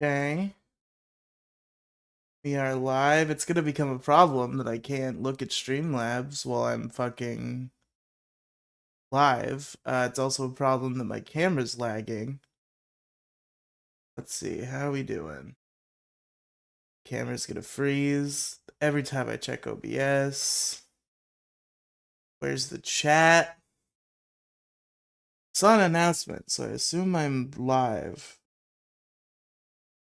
Okay. We are live. It's gonna become a problem that I can't look at Streamlabs while I'm fucking live. It's also a problem that my camera's lagging. Let's see, how are we doing? Camera's gonna freeze every time I check OBS. Where's the chat? Saw an announcement, so I assume I'm live.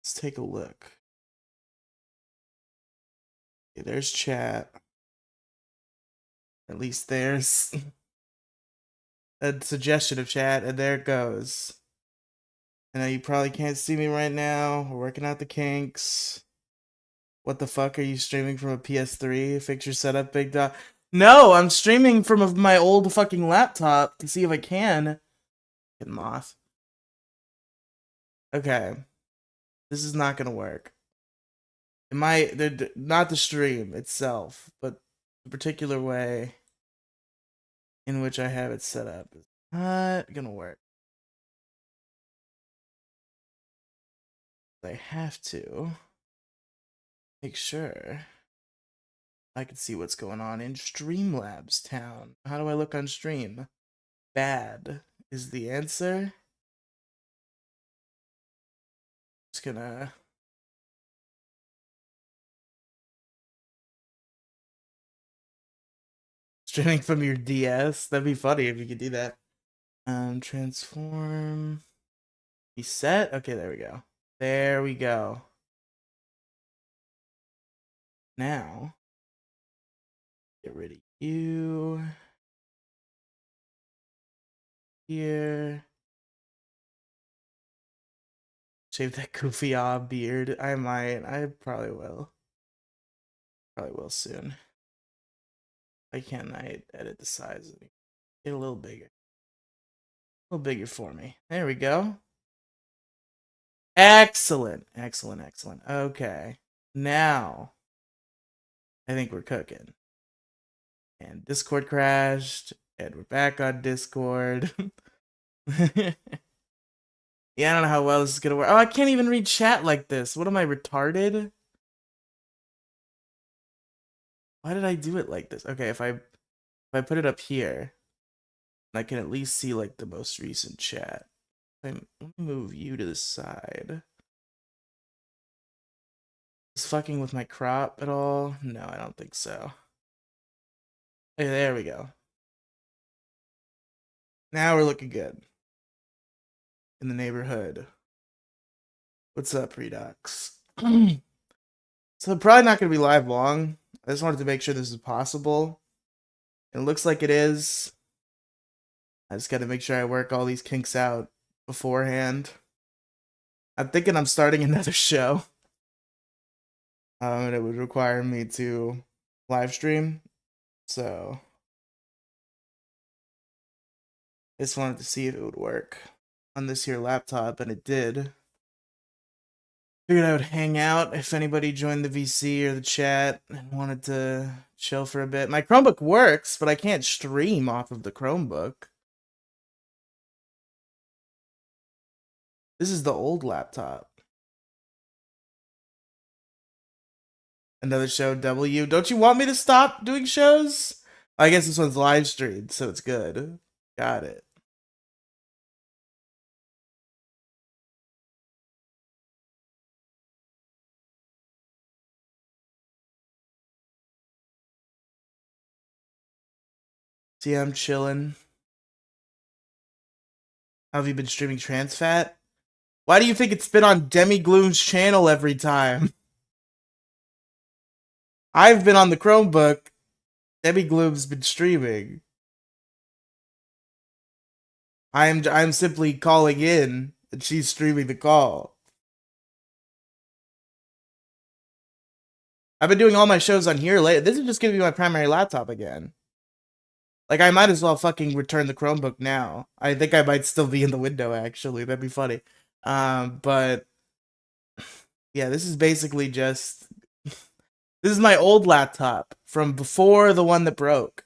Let's take a look. Okay, there's chat. At least there's a suggestion of chat, and there it goes. I know you probably can't see me right now. We're working out the kinks. What the fuck, are you streaming from a PS3? Fix your setup, big dog. No, I'm streaming from my old fucking laptop to see if I can. Get moth. Okay. This is not gonna work. Not the stream itself, but the particular way in which I have it set up is not gonna work. I have to make sure I can see what's going on in Streamlabs town. How do I look on stream? Bad is the answer. Just gonna streaming from your DS. That'd be funny if you could do that. Transform. Reset. Okay, there we go. There we go. Now, get rid of you. Here. Shave that goofy beard. I might. I probably will. Probably will soon. Why can't I edit the size of it? Get a little bigger. A little bigger for me. There we go. Excellent. Excellent. Excellent. Okay. Now, I think we're cooking. And Discord crashed. And we're back on Discord. Yeah, I don't know how well this is gonna work. Oh, I can't even read chat like this. What am I, retarded? Why did I do it like this? Okay, if I put it up here, I can at least see like the most recent chat. Let me move you to the side. Is fucking with my crop at all? No, I don't think so. Okay, there we go. Now we're looking good. In the neighborhood. What's up, Redux? So probably not going to be live long. I just wanted to make sure this is possible. It looks like it is. I just got to make sure I work all these kinks out beforehand. I'm thinking I'm starting another show. And it would require me to live stream. So I just wanted to see if it would work on this here laptop, and it did. Figured I would hang out if anybody joined the VC or the chat and wanted to chill for a bit. My Chromebook works, but I can't stream off of the Chromebook. This is the old laptop. Another show, W. Don't you want me to stop doing shows? I guess this one's live streamed, so it's good. Got it. See, I'm chilling. How have you been streaming TransFat? Why do you think it's been on Demigloom's channel every time? I've been on the Chromebook. Demigloom's been streaming. I'm simply calling in, and she's streaming the call. I've been doing all my shows on here lately. This is just gonna be my primary laptop again. Like, I might as well fucking return the Chromebook now. I think I might still be in the window, actually. That'd be funny. But yeah, this is basically just this is my old laptop from before the one that broke.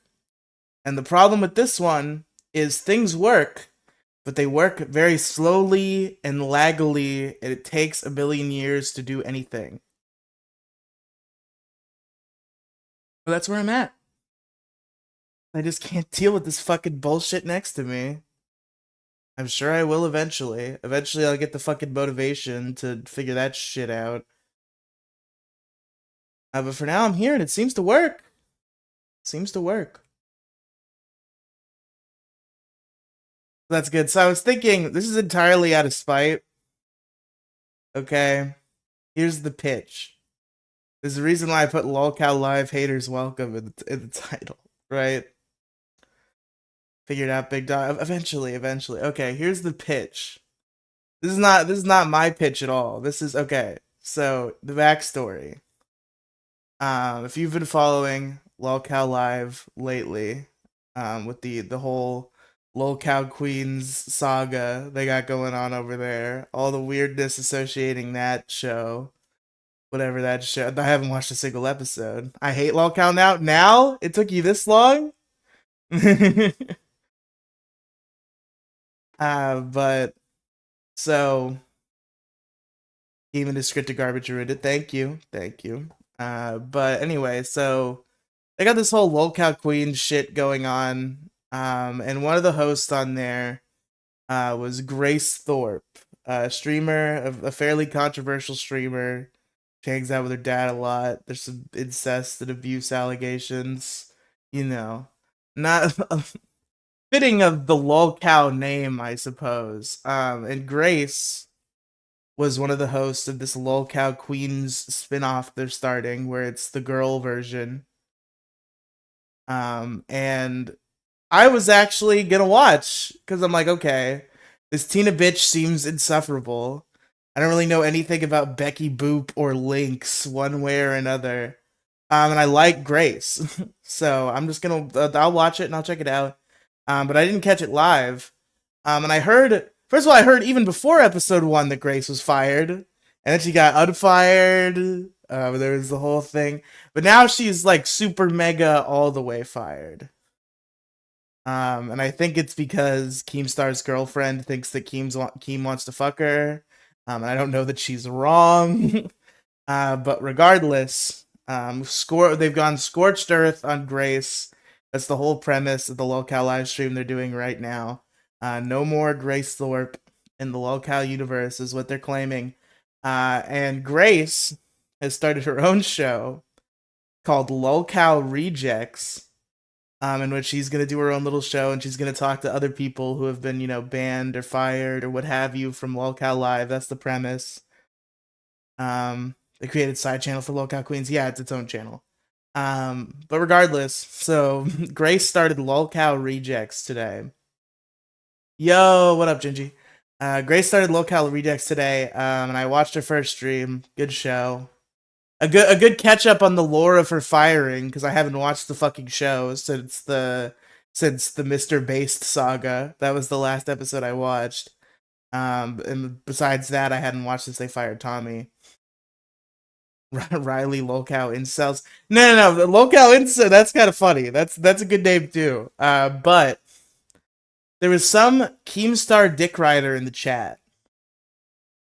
And the problem with this one is things work, but they work very slowly and laggily, and it takes a billion years to do anything. But that's where I'm at. I just can't deal with this fucking bullshit next to me. I'm sure I will eventually. Eventually, I'll get the fucking motivation to figure that shit out. But for now, I'm here, and it seems to work. Seems to work. That's good. So I was thinking, this is entirely out of spite. Okay, here's the pitch. There's a reason why I put Lolcow Live Haters Welcome in the title, right? Figured out, big dog. Eventually. Okay, here's the pitch. This is not my pitch at all. This is okay. So the backstory. If you've been following Lolcow Live lately, with the whole Lolcow Queens saga they got going on over there, all the weirdness associating that show, whatever that show. I haven't watched a single episode. I hate Lolcow now. Now it took you this long. But so even the script to garbage ruined it. Thank you. But anyway, so they got this whole Lolcow Queen shit going on. And one of the hosts on there was Grace Thorpe, a streamer, a fairly controversial streamer. She hangs out with her dad a lot. There's some incest and abuse allegations. You know, not fitting of the Lolcow name, I suppose. And Grace was one of the hosts of this Lolcow Queens spin-off they're starting, where it's the girl version. And I was actually gonna watch because I'm like, okay, this Tina bitch seems insufferable. I don't really know anything about Becky Boop or Lynx one way or another. And I like Grace, so I'm just gonna I'll watch it and I'll check it out. But I didn't catch it live. And I heard, first of all, I heard even before episode 1 that Grace was fired, and then she got unfired. There was the whole thing, but now she's like super mega all the way fired. And I think it's because Keemstar's girlfriend thinks that Keem wants to fuck her. And I don't know that she's wrong. But regardless, they've gone scorched earth on Grace. That's the whole premise of the Lolcow live stream they're doing right now. No more Grace Thorpe in the Lolcow universe is what they're claiming. And Grace has started her own show called Lolcow Rejects, in which she's going to do her own little show, and she's going to talk to other people who have been, banned or fired or what have you from Lolcow Live. That's the premise. They created side channel for Lolcow Queens. Yeah, it's its own channel. But regardless, so Grace started Lolcow Rejects today. Yo, what up, Gingy? Grace started Lolcow Rejects today, and I watched her first stream. Good show. A good catch up on the lore of her firing, because I haven't watched the fucking show since the Mr. Based saga. That was the last episode I watched. And besides that, I hadn't watched since they fired Tommy. Riley Lolcow incels. No. The Lolcow incel. That's kind of funny. That's a good name too. But there was some Keemstar dick rider in the chat.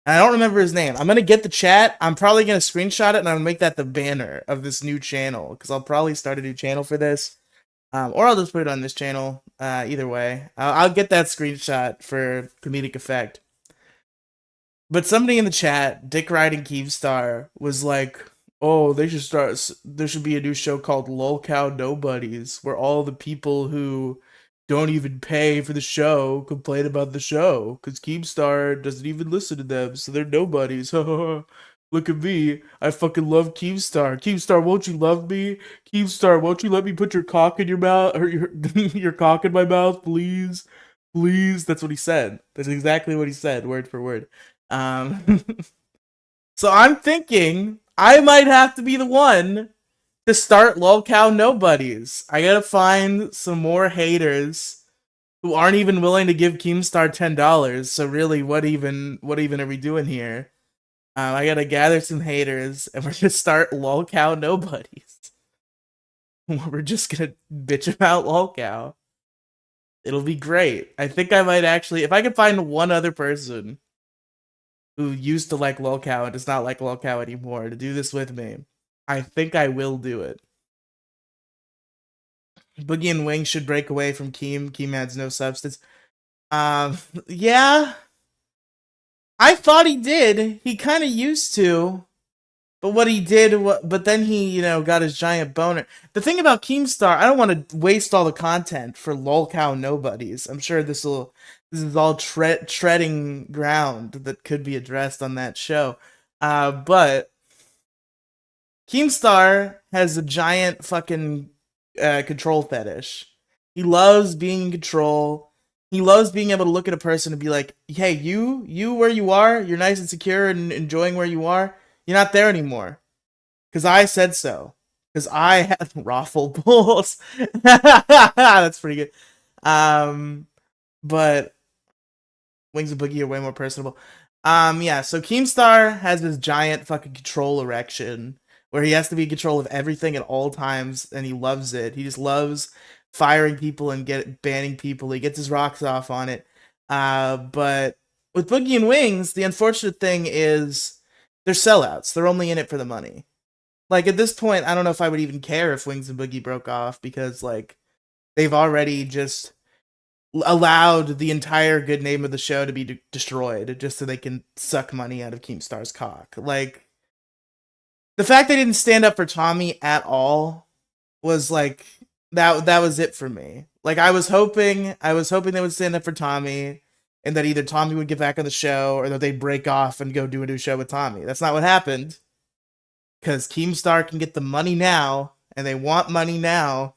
And I don't remember his name. I'm gonna get the chat. I'm probably gonna screenshot it and I'm gonna make that the banner of this new channel, because I'll probably start a new channel for this, or I'll just put it on this channel. Either way, I'll get that screenshot for comedic effect. But somebody in the chat, Dick Riding Keemstar, was like, "Oh, there should be a new show called Lolcow Nobodies, where all the people who don't even pay for the show complain about the show, because Keemstar doesn't even listen to them, so they're nobodies." Look at me. I fucking love Keemstar. Keemstar, won't you love me? Keemstar, won't you let me put your cock in your mouth, or your cock in my mouth, please? Please. That's what he said. That's exactly what he said, word for word. So I'm thinking I might have to be the one to start Lolcow Nobodies. I gotta find some more haters who aren't even willing to give Keemstar $10. So really, what even are we doing here? I gotta gather some haters, and we're gonna start Lolcow Nobodies. We're just gonna bitch about Lolcow. It'll be great. I think I might actually, if I could find one other person who used to like Lolcow and does not like Lolcow anymore to do this with me, I think I will do it. Boogie and Wing should break away from Keem. Keem adds no substance. Yeah, I thought he did. He kind of used to. But what he did, but then he, got his giant boner. The thing about Keemstar, I don't want to waste all the content for Lolcow nobodies. I'm sure this is all treading ground that could be addressed on that show. But Keemstar has a giant fucking control fetish. He loves being in control. He loves being able to look at a person and be like, "Hey, you where you are, you're nice and secure and enjoying where you are. You're not there anymore. Because I said so. Because I had raffle bulls." That's pretty good. But Wings and Boogie are way more personable. Yeah, so Keemstar has this giant fucking control erection where he has to be in control of everything at all times, and he loves it. He just loves firing people and banning people. He gets his rocks off on it. But with Boogie and Wings, the unfortunate thing is they're sellouts. They're only in it for the money. Like, at this point, I don't know if I would even care if Wings and Boogie broke off, because, like, they've already just allowed the entire good name of the show to be destroyed just so they can suck money out of Keemstar's cock. Like, the fact they didn't stand up for Tommy at all was like that was it for me. Like, I was hoping they would stand up for Tommy, and that either Tommy would get back on the show or that they'd break off and go do a new show with Tommy. That's not what happened, because Keemstar can get the money now, and they want money now.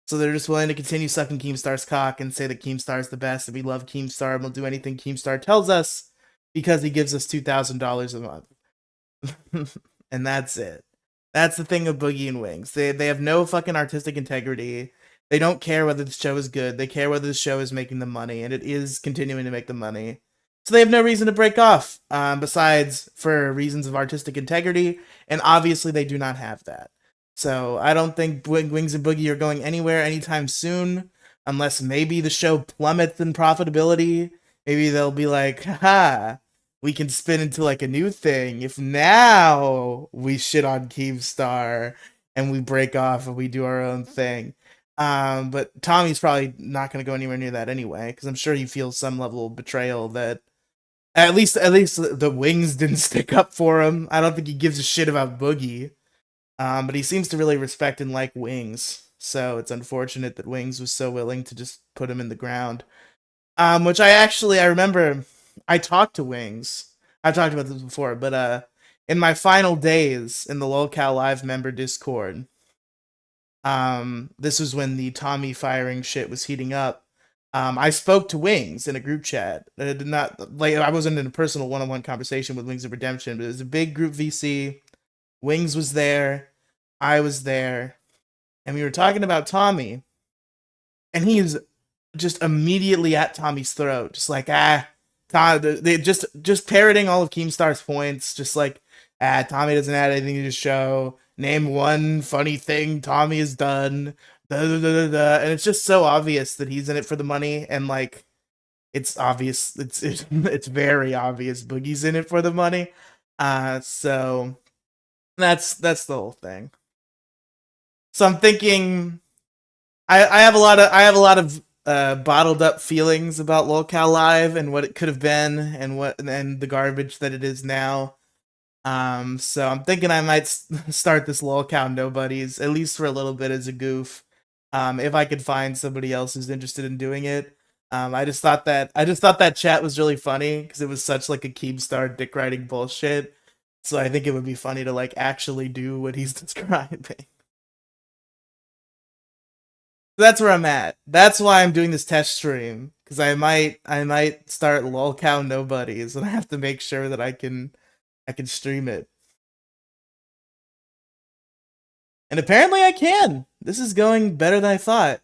So they're just willing to continue sucking Keemstar's cock and say that Keemstar's the best, and we love Keemstar and we'll do anything Keemstar tells us because he gives us $2,000 a month. And that's it. That's the thing of Boogie and Wings. They have no fucking artistic integrity. They don't care whether the show is good. They care whether the show is making them money, and it is continuing to make them money. So they have no reason to break off, besides for reasons of artistic integrity, and obviously they do not have that. So I don't think Wings and Boogie are going anywhere anytime soon, unless maybe the show plummets in profitability. Maybe they'll be like, haha, we can spin into like a new thing if now we shit on Keemstar and we break off and we do our own thing. But Tommy's probably not going to go anywhere near that anyway, because I'm sure he feels some level of betrayal that at least the Wings didn't stick up for him. I don't think he gives a shit about Boogie. But he seems to really respect and like Wings, so it's unfortunate that Wings was so willing to just put him in the ground. Which I remember I talked to Wings. I've talked about this before, but in my final days in the Lolcow Live member Discord, this was when the Tommy firing shit was heating up. I spoke to Wings in a group chat. I did not, like, I wasn't in a personal one-on-one conversation with Wings of Redemption, but it was a big group VC. Wings was there. I was there, and we were talking about Tommy, and he's just immediately at Tommy's throat, just like, Tom, they just parroting all of Keemstar's points, just like, Tommy doesn't add anything to the show. Name one funny thing Tommy has done. Da, da, da, da, da. And it's just so obvious that he's in it for the money, and like, it's obvious, it's very obvious Boogie's in it for the money. So that's the whole thing. So I'm thinking, I have a lot of bottled up feelings about Lolcow Live and what it could have been and the garbage that it is now. So I'm thinking I might start this Lolcow Nobodies, at least for a little bit, as a goof. If I could find somebody else who's interested in doing it. I just thought that chat was really funny because it was such like a Keemstar dick riding bullshit. So I think it would be funny to like actually do what he's describing. That's where I'm at. That's why I'm doing this test stream, because I might start Lolcow Nobodies, and I have to make sure that I can stream it. And apparently I can. This is going better than I thought.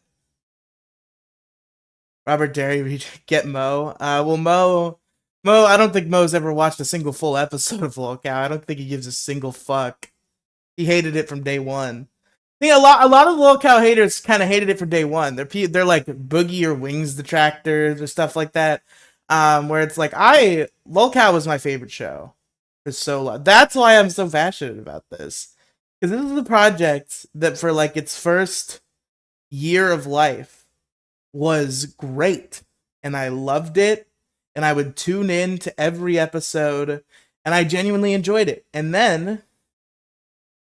Robert Derry, get Mo. Well, Mo, I don't think Mo's ever watched a single full episode of Lolcow. I don't think he gives a single fuck. He hated it from day one. I think a lot of Lolcow haters kind of hated it from day one. They're like Boogie or Wings detractors or stuff like that. Where it's like Lolcow was my favorite show for so long. That's why I'm so passionate about this, because this is the project that for like its first year of life was great, and I loved it, and I would tune in to every episode, and I genuinely enjoyed it. And then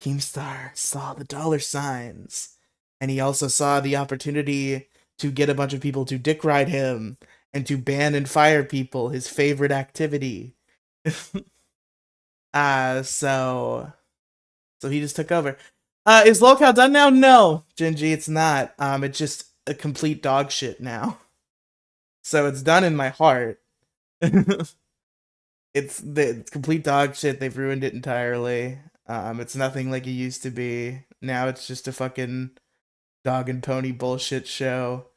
Keemstar saw the dollar signs, and he also saw the opportunity to get a bunch of people to dick ride him and to ban and fire people, his favorite activity. So he just took over. Is Lolcow done now? No, Gingy, it's not. It's just a complete dog shit now. So it's done in my heart. It's complete dog shit. They've ruined it entirely. It's nothing like it used to be. Now it's just a fucking dog and pony bullshit show.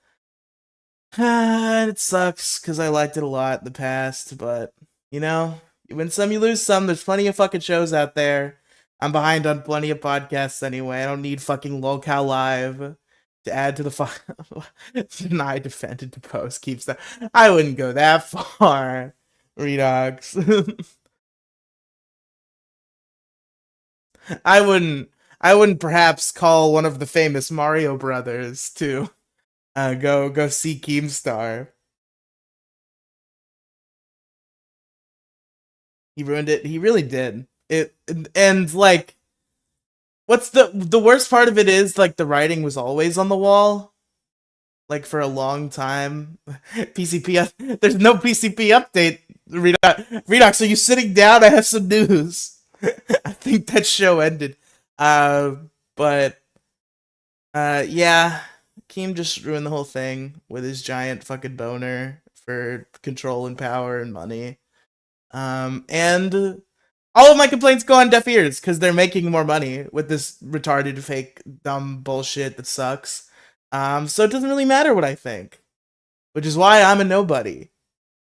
And it sucks because I liked it a lot in the past, but you know, you win some, you lose some. There's plenty of fucking shows out there. I'm behind on plenty of podcasts anyway. I don't need fucking Lolcow Live to add to the deny, defended, deposed, keeps that. I wouldn't go that far. Redox. I wouldn't perhaps call one of the famous Mario brothers to go see Keemstar. He ruined it. He really did. And like what's the worst part of it is like the writing was always on the wall like for a long time. PCP there's no PCP update. Redox, are you sitting down? I have some news. I think that show ended. Uh but yeah, Keem just ruined the whole thing with his giant fucking boner for control and power and money. And all of my complaints go on deaf ears because they're making more money with this retarded, fake, dumb bullshit that sucks. So it doesn't really matter what I think, which is why I'm a nobody,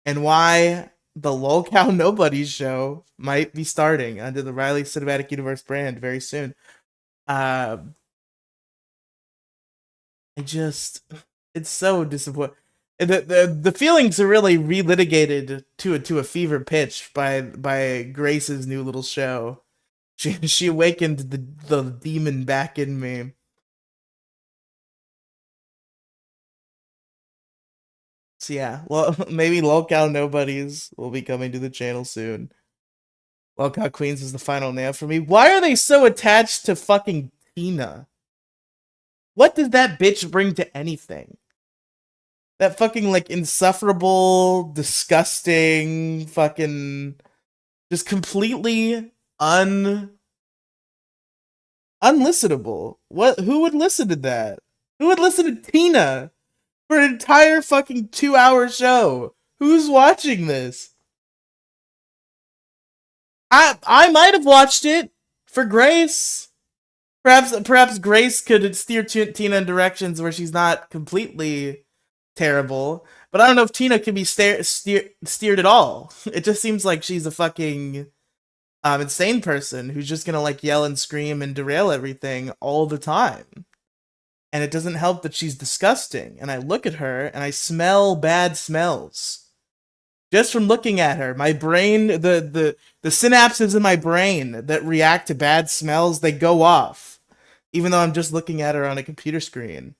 and why the Lolcow Nobodies show might be starting under the Riley Cinematic Universe brand very soon. Uh, I just, it's so disappointing. The feelings are really relitigated to a fever pitch by Grace's new little show. She awakened the demon back in me. So yeah, well maybe Lolcow Nobodies will be coming to the channel soon. Lolcow Queens is the final nail for me. Why are they so attached to fucking Tina? What does that bitch bring to anything? That fucking like insufferable, disgusting, fucking just completely unlistenable. What? Who would listen to that? Who would listen to Tina for an entire fucking 2-hour show? Who's watching this? I might have watched it for Grace. Perhaps Grace could steer Tina in directions where she's not completely terrible. But I don't know if Tina can be steered at all. It just seems like she's a fucking insane person who's just gonna like yell and scream and derail everything all the time. And it doesn't help that she's disgusting. And I look at her and I smell bad smells just from looking at her. My brain, the synapses in my brain that react to bad smells, they go off, even though I'm just looking at her on a computer screen.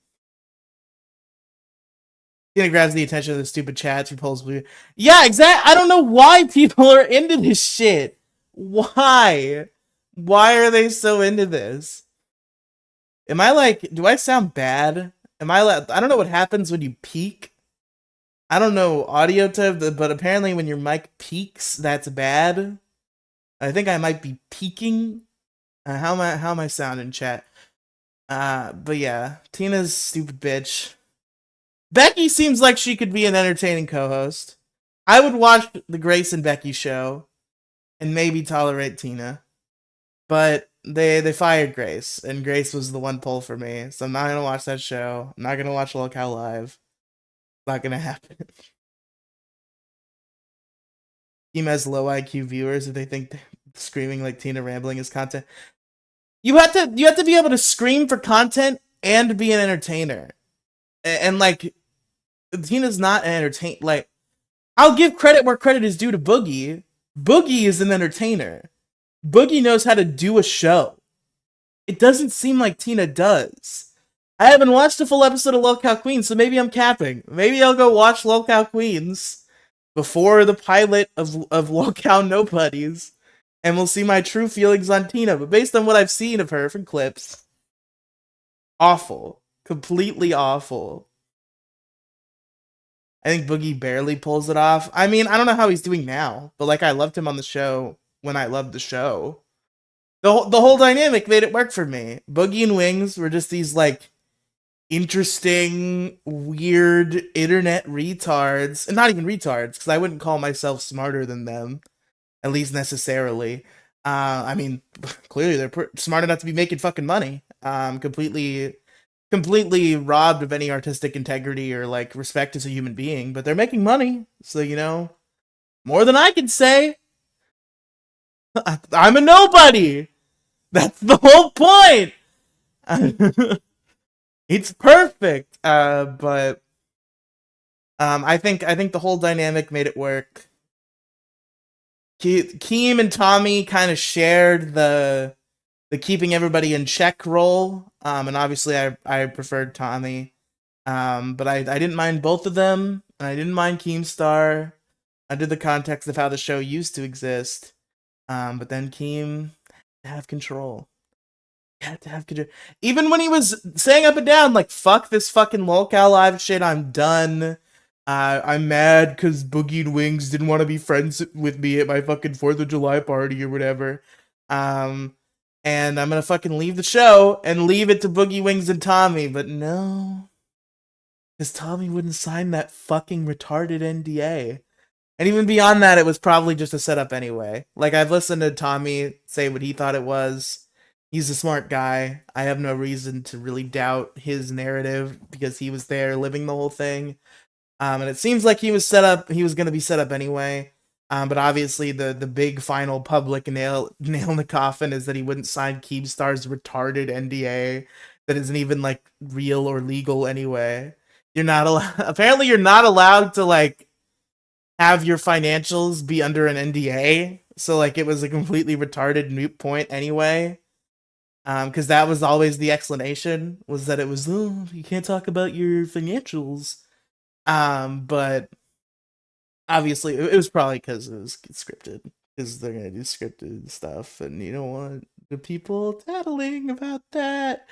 Tina grabs the attention of the stupid chats, repulls blue. Yeah, exactly. I don't know why people are into this shit. Why? Why are they so into this? Am I like, do I sound bad? Am I like, I don't know what happens when you peak. I don't know audio type, but apparently when your mic peaks, that's bad. I think I might be peaking. How am I sounding, chat? But yeah, Tina's stupid bitch. Becky seems like she could be an entertaining co-host. I would watch the Grace and Becky show and maybe tolerate Tina. But they fired Grace, and Grace was the one pull for me. So I'm not gonna watch that show. I'm not gonna watch Lolcow Live. Not gonna happen. Team has low IQ viewers if they think screaming like Tina rambling is content. you have to be able to scream for content and be an entertainer. And like Tina's not an entertain like I'll give credit where credit is due to Boogie. Boogie is an entertainer. Boogie knows how to do a show. It doesn't seem like Tina does. I haven't watched a full episode of Lolcow Queens, so maybe I'm capping. Maybe I'll go watch Lolcow Queens before the pilot of Lolcow Nobodies, and we'll see my true feelings on Tina. But based on what I've seen of her from clips, awful. Completely awful. I think Boogie barely pulls it off. I mean, I don't know how he's doing now, but like I loved him on the show when I loved the show. The whole dynamic made it work for me. Boogie and Wings were just these like interesting, weird internet retards, and not even retards because I wouldn't call myself smarter than them, at least necessarily. I mean, clearly they're smart enough to be making fucking money. Completely robbed of any artistic integrity or like respect as a human being, but they're making money, so you know, more than I can say. I'm a nobody. That's the whole point. It's perfect. But I think the whole dynamic made it work. Keem and Tommy kind of shared the keeping everybody in check role. And obviously I preferred Tommy. But I didn't mind both of them, and I didn't mind Keemstar under the context of how the show used to exist. But then Keem have control. Had to have control. Even when he was saying up and down, like, fuck this fucking Lolcow Live shit, I'm done. I'm mad because Boogie and Wings didn't want to be friends with me at my fucking 4th of July party or whatever. And I'm gonna fucking leave the show and leave it to Boogie, Wings, and Tommy, but no. Because Tommy wouldn't sign that fucking retarded NDA. And even beyond that, it was probably just a setup anyway. Like, I've listened to Tommy say what he thought it was. He's a smart guy. I have no reason to really doubt his narrative because he was there living the whole thing. And it seems like he was going to be set up anyway. But obviously the big final public nail in the coffin is that he wouldn't sign Keemstar's retarded NDA that isn't even like real or legal anyway. You're not allowed, apparently you're not allowed to like have your financials be under an NDA. So like it was a completely retarded moot point anyway. Because that was always the explanation, was that it was, oh, you can't talk about your financials. But obviously it was probably because it was scripted, because they're gonna do scripted stuff, and you don't want the people tattling about that.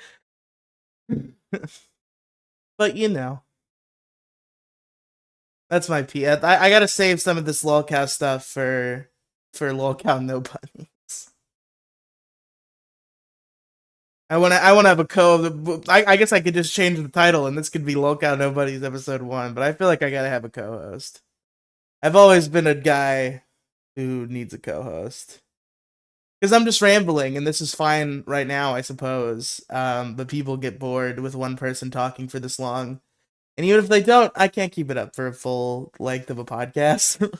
But you know, that's my P. I gotta save some of this Lolcow stuff for Lolcow Nobodies. I wanna have a I guess I could just change the title and this could be Lolcow Nobodies episode 1, but I feel like I gotta have a co-host. I've always been a guy who needs a co-host. Because I'm just rambling, and this is fine right now, I suppose. But people get bored with one person talking for this long. And even if they don't, I can't keep it up for a full length of a podcast.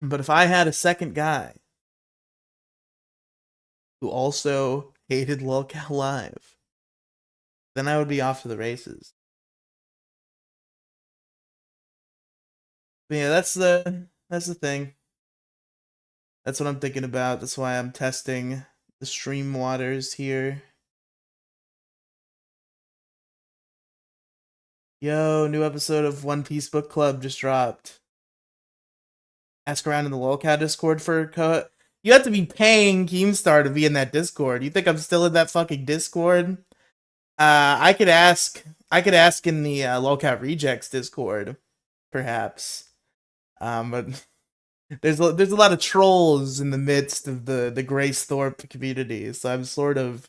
But if I had a second guy who also hated Lolcow Live, then I would be off to the races. But yeah, that's the thing. That's what I'm thinking about. That's why I'm testing the stream waters here. Yo, new episode of One Piece Book Club just dropped. Ask around in the Lolcow Discord for you have to be paying Keemstar to be in that Discord. You think I'm still in that fucking Discord? I could ask in the Lolcow Rejects Discord, perhaps. But there's a lot of trolls in the midst of the Grace Thorpe community, so I'm sort of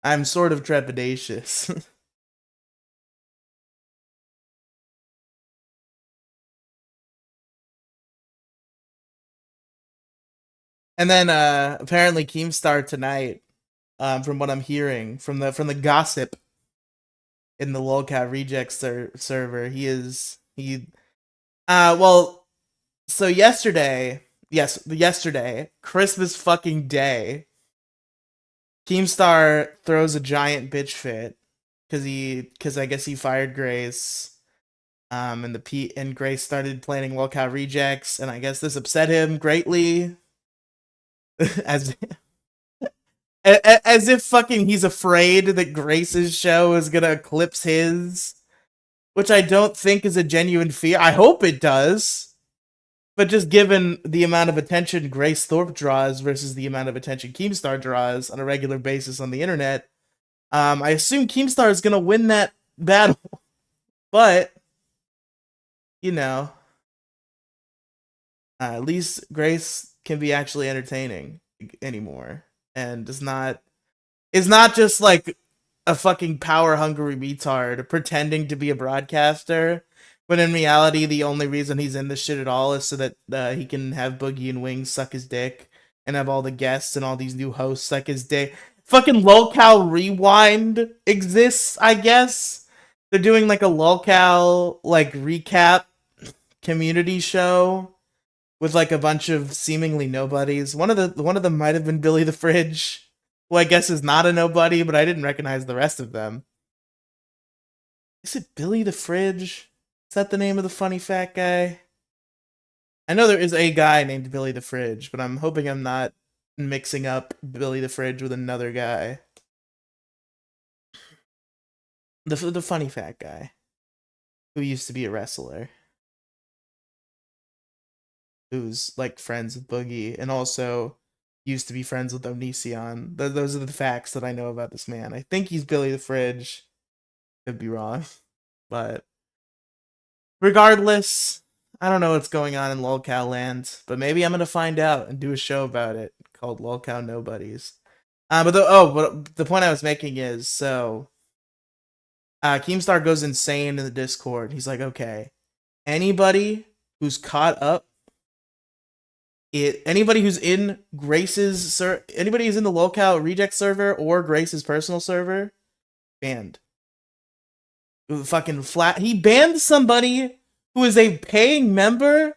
trepidatious. And then apparently Keemstar tonight, from what I'm hearing from the gossip in the Lolcow Rejects server, well, so yesterday, Christmas fucking day, Keemstar throws a giant bitch fit because I guess he fired Grace. And Grace started planning Lolcow rejects, and I guess this upset him greatly. as as if fucking he's afraid that Grace's show is gonna eclipse his, which I don't think is a genuine fear. I hope it does, but just given the amount of attention Grace Thorpe draws versus the amount of attention Keemstar draws on a regular basis on the internet, I assume Keemstar is gonna win that battle. But you know, at least Grace can be actually entertaining anymore, and is not just like a fucking power hungry retard pretending to be a broadcaster, when in reality the only reason he's in this shit at all is so that he can have Boogie and Wings suck his dick and have all the guests and all these new hosts suck his dick. Fucking Lolcow Rewind exists, I guess. They're doing like a Lolcow like recap community show with like a bunch of seemingly nobodies. One of them might have been Billy the Fridge, who I guess is not a nobody, but I didn't recognize the rest of them. Is it Billy the Fridge? Is that the name of the funny fat guy? I know there is a guy named Billy the Fridge, but I'm hoping I'm not mixing up Billy the Fridge with another guy. The funny fat guy who used to be a wrestler, who's like friends with Boogie and also used to be friends with Onision. Those are the facts that I know about this man. I think he's Billy the Fridge. Could be wrong, but regardless, I don't know what's going on in Lolcow land, but maybe I'm gonna find out and do a show about it called Lolcow Nobodies. But the point I was making is, so Keemstar goes insane in the Discord. He's like, okay, anybody who's caught up, anybody who's in anybody who's in the Lolcow reject server or Grace's personal server, banned. Fucking flat. He banned somebody who is a paying member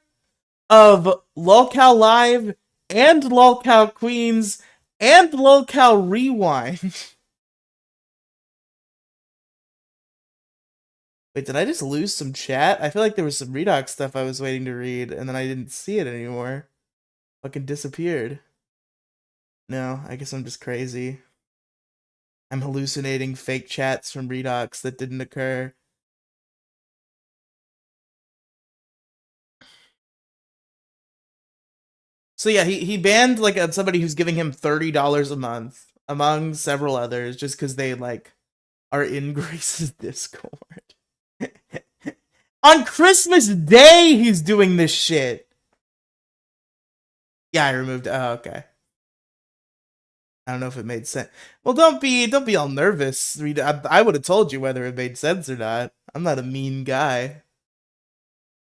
of Lolcow Live and Lolcow Queens and Lolcow Rewind. Wait, did I just lose some chat? I feel like there was some Redox stuff I was waiting to read, and then I didn't see it anymore. Fucking disappeared. No, I guess I'm just crazy. I'm hallucinating fake chats from Redox that didn't occur. So yeah, he banned like somebody who's giving him $30 a month, among several others, just because they like are in Grace's Discord. On Christmas Day, he's doing this shit. Yeah, I removed. Oh, okay. I don't know if it made sense. Well, don't be all nervous. I would have told you whether it made sense or not. I'm not a mean guy.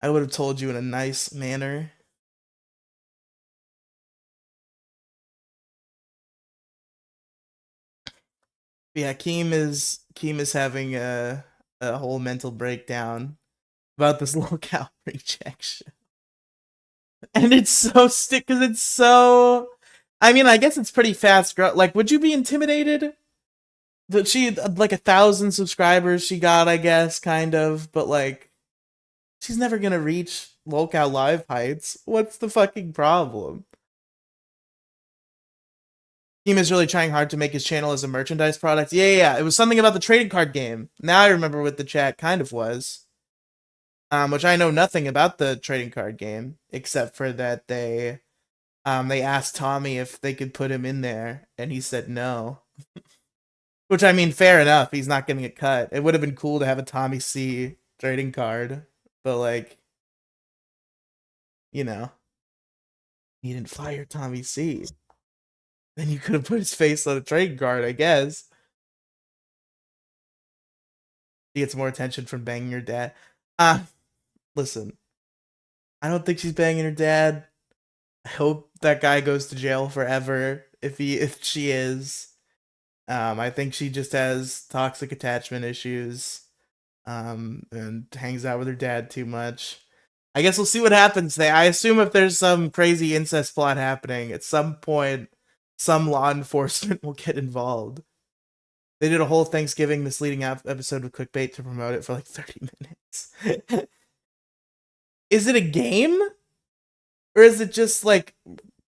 I would have told you in a nice manner. Yeah, Keem is having a whole mental breakdown about this Lolcow rejection. And it's so because it's so, I mean, I guess it's pretty fast growth. Like, would you be intimidated that she like 1,000 subscribers she got, I guess, kind of, but like she's never gonna reach Lolcow Live heights. What's the fucking problem? Keem is really trying hard to make his channel as a merchandise product. Yeah. It was something about the trading card game. Now I remember what the chat kind of was. Which I know nothing about the trading card game, except for that they asked Tommy if they could put him in there, and he said no. Which, I mean, fair enough. He's not getting a cut. It would have been cool to have a Tommy C trading card, but like, you know, he didn't fire Tommy C. Then you could have put his face on a trading card, I guess. He gets more attention from banging her dad. Listen, I don't think she's banging her dad. I hope that guy goes to jail forever if she is. I think she just has toxic attachment issues. And hangs out with her dad too much. I guess we'll see what happens there. I assume if there's some crazy incest plot happening at some point, some law enforcement will get involved. They did a whole Thanksgiving misleading episode with clickbait to promote it for like 30 minutes. Is it a game? Or is it just like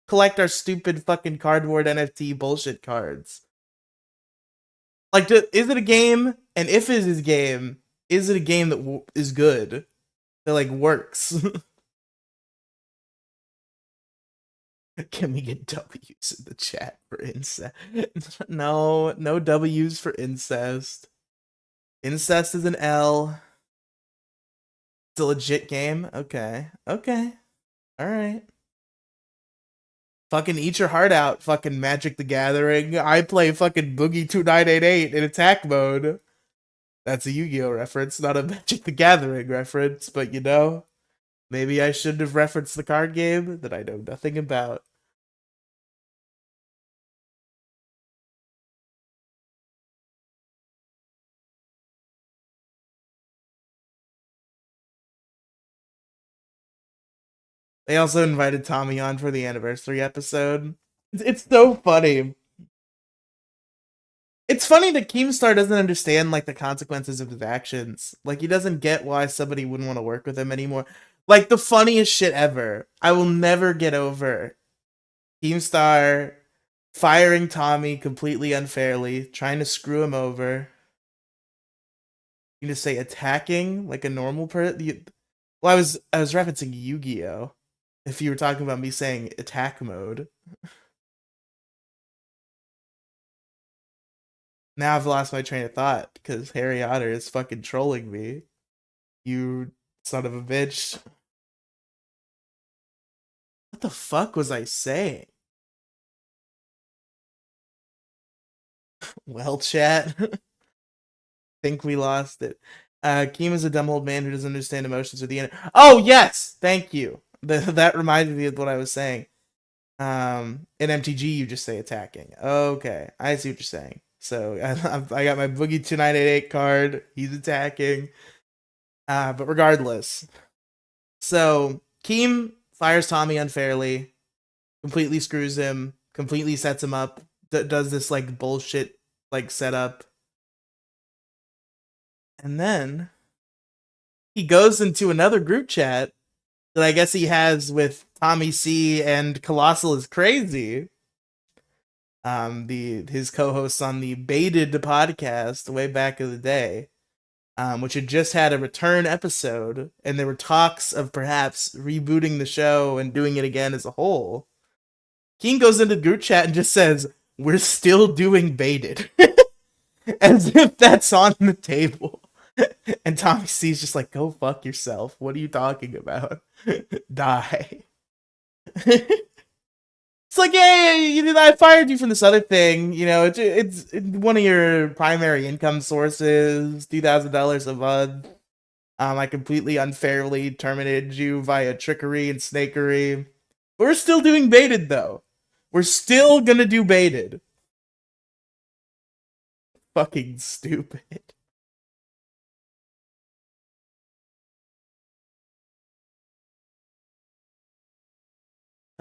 collect our stupid fucking cardboard NFT bullshit cards? Like, is it a game? And if it is a game, is it a game that is good? That like works? Can we get W's in the chat for incest? No, no W's for incest. Incest is an L. It's a legit game? Okay. Okay. Alright. Fucking eat your heart out, fucking Magic the Gathering. I play fucking Boogie 2988 in attack mode. That's a Yu-Gi-Oh reference, not a Magic the Gathering reference, but you know, maybe I shouldn't have referenced the card game that I know nothing about. They also invited Tommy on for the anniversary episode. It's so funny. It's funny that Keemstar doesn't understand like the consequences of his actions. Like he doesn't get why somebody wouldn't want to work with him anymore. Like the funniest shit ever. I will never get over Keemstar firing Tommy completely unfairly, trying to screw him over. You just say attacking like a normal person. Well, I was referencing Yu-Gi-Oh. If you were talking about me saying attack mode. Now I've lost my train of thought because Harry Otter is fucking trolling me. You son of a bitch. What the fuck was I saying? Well, chat. Think we lost it. Keem is a dumb old man who doesn't understand emotions or the end. Oh, yes! Thank you. That reminded me of what I was saying. In MTG, you just say attacking. Okay, I see what you're saying. So I got my Boogie 2988 card. He's attacking. But regardless. So Keem fires Tommy unfairly, completely screws him, completely sets him up, does this like bullshit like setup. And then he goes into another group chat that I guess he has with Tommy C and Colossal is Crazy. His co-hosts on the Baited podcast way back in the day, which had just had a return episode, and there were talks of perhaps rebooting the show and doing it again as a whole. King goes into the group chat and just says, "We're still doing Baited," as if that's on the table. And Tommy C's just like, "Go fuck yourself. What are you talking about? Die." It's like, yeah, I fired you from this other thing. You know, it's one of your primary income sources, $2,000 a month. I completely unfairly terminated you via trickery and snakery. We're still doing Baited, though. We're still gonna do Baited. Fucking stupid.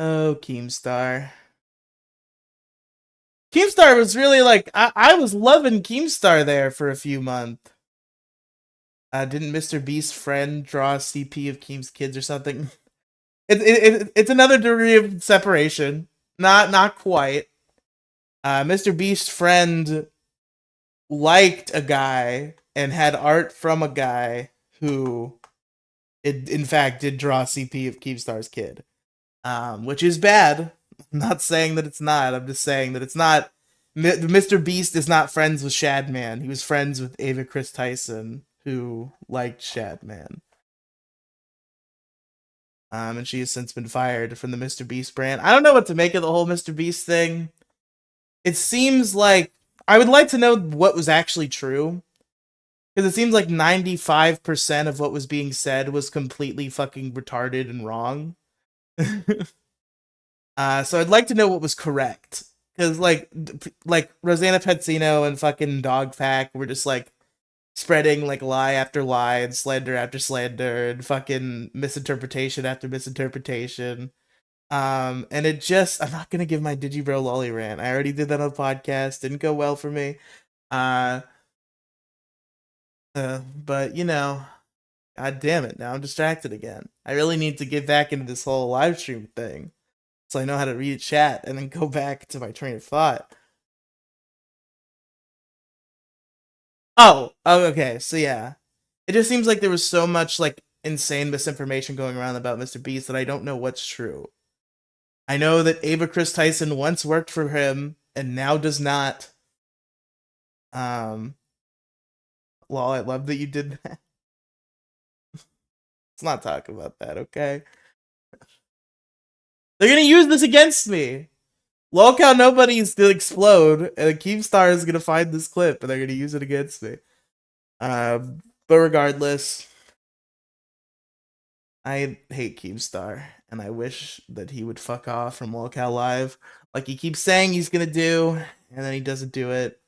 Oh, Keemstar. Keemstar was really like, I was loving Keemstar there for a few months. Didn't Mr. Beast's friend draw a CP of Keem's kids or something? It's another degree of separation. Not quite. Mr. Beast's friend liked a guy and had art from a guy who, in fact, did draw a CP of Keemstar's kid. Which is bad. I'm not saying that it's not. I'm just saying that it's not. Mr. Beast is not friends with Shadman. He was friends with Ava Chris Tyson, who liked Shadman. And she has since been fired from the Mr. Beast brand. I don't know what to make of the whole Mr. Beast thing. It seems like I would like to know what was actually true. Because it seems like 95% of what was being said was completely fucking retarded and wrong. So I'd like to know what was correct. Because like Rosanna Petzino and fucking Dogpack were just like spreading like lie after lie and slander after slander and fucking misinterpretation after misinterpretation. And it just, I'm not gonna give my Digibro Lolly rant. I already did that on the podcast. Didn't go well for me. Uh, but you know, god damn it, now I'm distracted again. I really need to get back into this whole live stream thing, so I know how to read chat and then go back to my train of thought. Oh, okay. So yeah, it just seems like there was so much like insane misinformation going around about Mr. Beast that I don't know what's true. I know that Ava Chris Tyson once worked for him and now does not. Um, Lol, I love that you did that. Let's not talk about that, okay? They're gonna use this against me. Lolcow nobody's gonna explode, and Keemstar is gonna find this clip and they're gonna use it against me. But regardless, I hate Keemstar, and I wish that he would fuck off from Lolcow Live, like he keeps saying he's gonna do, and then he doesn't do it.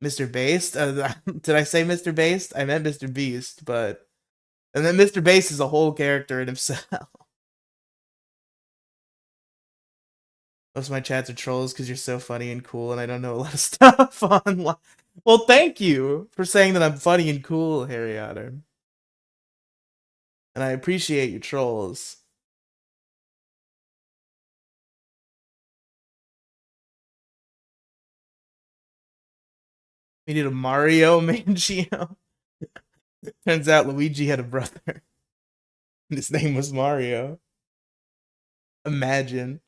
Mr. Based? Did I say Mr. Based? I meant Mr. Beast, but and then Mr. Based is a whole character in himself. Most of my chats are trolls because you're so funny and cool, and I don't know a lot of stuff online. Well, thank you for saying that I'm funny and cool, Harry Otter. And I appreciate your trolls. We need a Mario Mangio. Turns out Luigi had a brother. And his name was Mario. Imagine.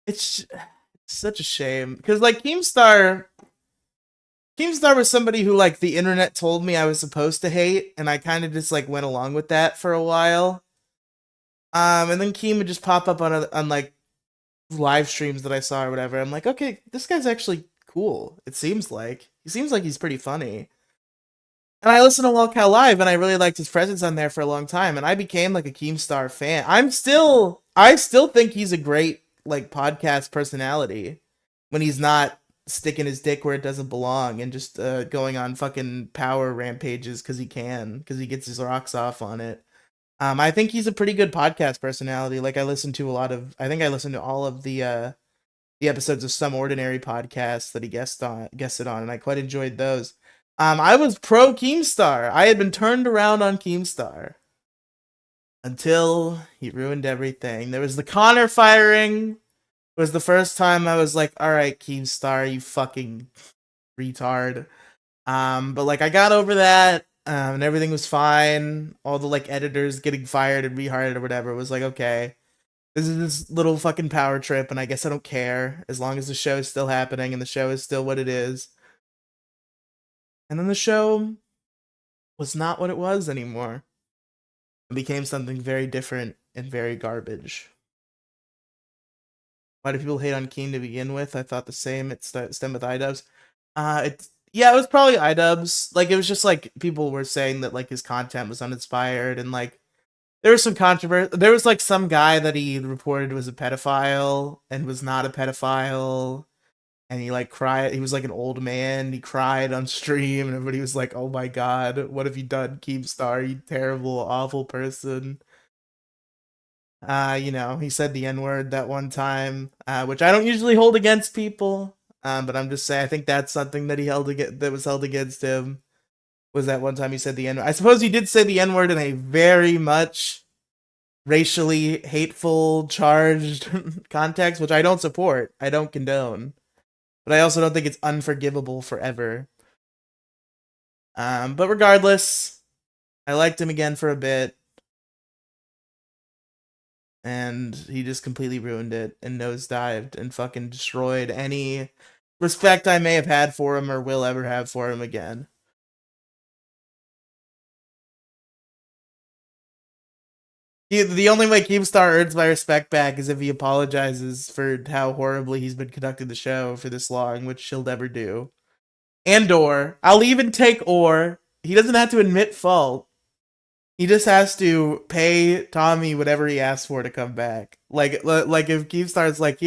It's such a shame. Because, like, Keemstar was somebody who, like, the internet told me I was supposed to hate, and I kind of just, like, went along with that for a while. And then Keem would just pop up on like, live streams that I saw or whatever. I'm like, okay, this guy's actually cool. It seems like. He seems like he's pretty funny. And I listened to Lolcow Live, and I really liked his presence on there for a long time, and I became like a Keemstar fan. I still think he's a great like podcast personality when he's not sticking his dick where it doesn't belong and just going on fucking power rampages because he gets his rocks off on it. I think he's a pretty good podcast personality. Like I think I listened to all of the episodes of Some Ordinary Podcasts that he guested on, and I quite enjoyed those. I was pro Keemstar. I had been turned around on Keemstar until he ruined everything. There was the Connor firing. Was the first time I was like, all right, Keemstar, you fucking retard. But like I got over that, and everything was fine. All the like editors getting fired and rehired or whatever was like, okay, this is this little fucking power trip, and I guess I don't care as long as the show is still happening and the show is still what it is. And then the show was not what it was anymore. It became something very different and very garbage. Why do people hate on Keen to begin with? I thought the same. It's stem with iDubbbz. It was probably iDubbbz. Like it was just like people were saying that like his content was uninspired and like there was some controversy. There was like some guy that he reported was a pedophile and was not a pedophile. And he like cried. He was like an old man. He cried on stream, and everybody was like, "Oh my god, what have you done, Keemstar? You terrible, awful person." He said the N word that one time, which I don't usually hold against people. But I'm just saying, I think that's something that that was held against him. Was that one time he said the N word? I suppose he did say the N word in a very much racially hateful, charged context, which I don't support. I don't condone. But I also don't think it's unforgivable forever. But regardless, I liked him again for a bit. And he just completely ruined it and nosedived and fucking destroyed any respect I may have had for him or will ever have for him again. The only way Keemstar earns my respect back is if he apologizes for how horribly he's been conducting the show for this long, which he'll never do. I'll even take he doesn't have to admit fault. He just has to pay Tommy whatever he asks for to come back. Like if Keemstar's like,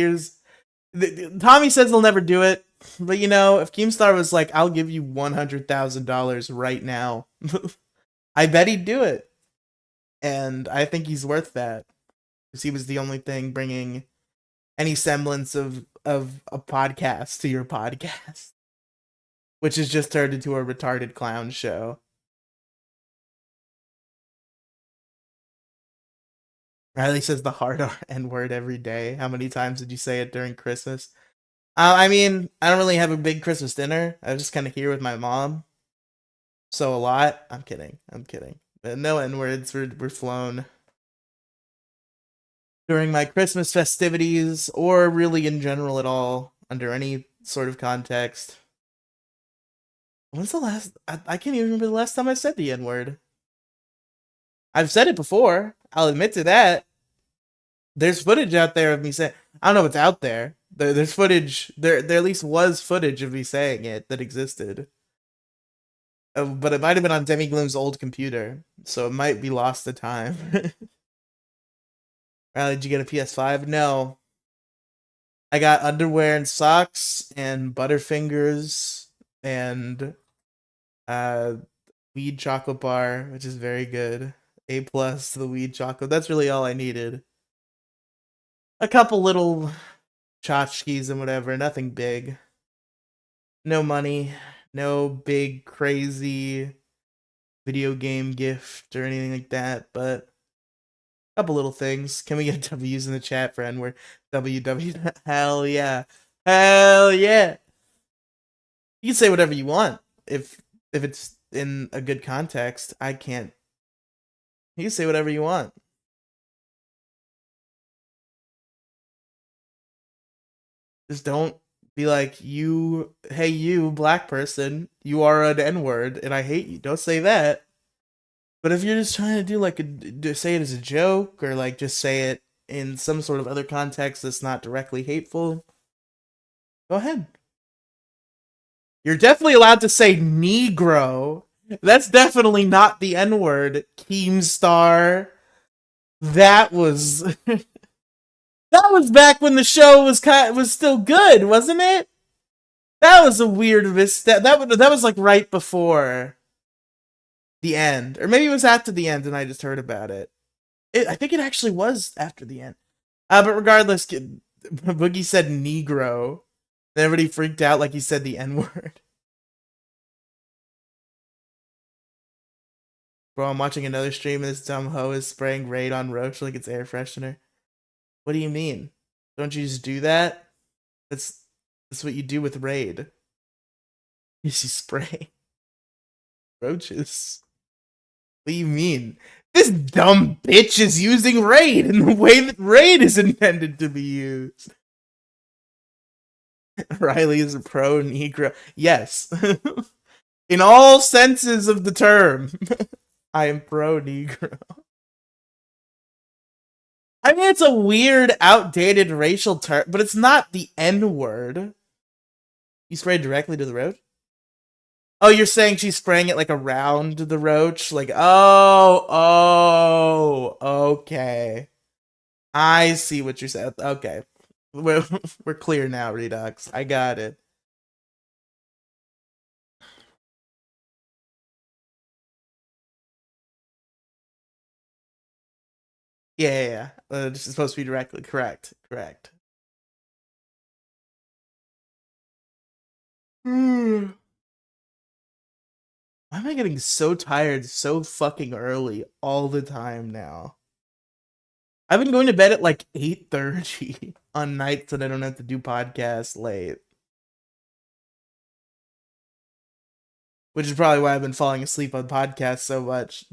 Tommy says he'll never do it. But you know, if Keemstar was like, I'll give you $100,000 right now, I bet he'd do it. And I think he's worth that. Because he was the only thing bringing any semblance of a podcast to your podcast, which is just turned into a retarded clown show. Riley says the hard N word every day. How many times did you say it during Christmas? I mean, I don't really have a big Christmas dinner. I was just kind of here with my mom. So a lot. I'm kidding. I'm kidding. But no N words were flown during my Christmas festivities or really in general at all under any sort of context. When's the last? I can't even remember the last time I said the N word. I've said it before. I'll admit to that. There's footage out there of me saying. I don't know what's out there. There's footage. There at least was footage of me saying it that existed. But it might have been on Demi Gloom's old computer, so it might be lost to time. Did you get a PS5? No. I got underwear and socks and Butterfingers and weed chocolate bar, which is very good. A plus to the weed chocolate. That's really all I needed. A couple little tchotchkes and whatever, nothing big. No money, no big crazy video game gift or anything like that, but a couple little things. Can we get W's in the chat for N-word? WW. Hell yeah. Hell yeah. You can say whatever you want if it's in a good context. I can't. You can say whatever you want. Just don't be like, hey, you, black person, you are an N-word, and I hate you. Don't say that. But if you're just trying to do like say it as a joke, or like just say it in some sort of other context that's not directly hateful, go ahead. You're definitely allowed to say Negro. That's definitely not the N-word. Keemstar. That was that was back when the show was still good, wasn't it? That was a weird misstep. That was like right before the end, or maybe it was after the end, and I just heard about it. I think it actually was after the end. But regardless, Boogie said Negro. And everybody freaked out like he said the N-word. Bro, I'm watching another stream and this dumb hoe is spraying Raid on Roach like it's air freshener. What do you mean? Don't you just do that? That's what you do with Raid. You spray roaches. What do you mean? This dumb bitch is using Raid in the way that Raid is intended to be used. Riley is a pro Negro. Yes. In all senses of the term. I am pro Negro. I mean, it's a weird, outdated racial term, but it's not the N-word. You sprayed directly to the roach? Oh, you're saying she's spraying it like around the roach? Like, okay. I see what you're saying. Okay. We're clear now, Redux. I got it. Yeah. This is supposed to be directly correct. Why am I getting so tired so fucking early all the time now? I've been going to bed at like 8:30 on nights that I don't have to do podcasts late. Which is probably why I've been falling asleep on podcasts so much.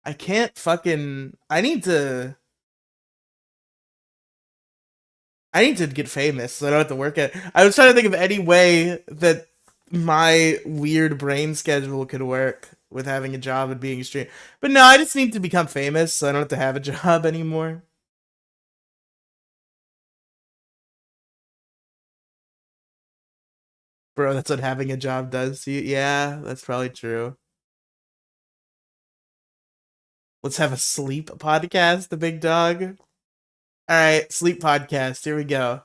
I can't fucking... I need to get famous so I don't have to work at... I was trying to think of any way that my weird brain schedule could work with having a job and being a streamer. But no, I just need to become famous so I don't have to have a job anymore. Bro, that's what having a job does to you. Yeah, that's probably true. Let's have a sleep podcast, the big dog. All right, sleep podcast. Here we go.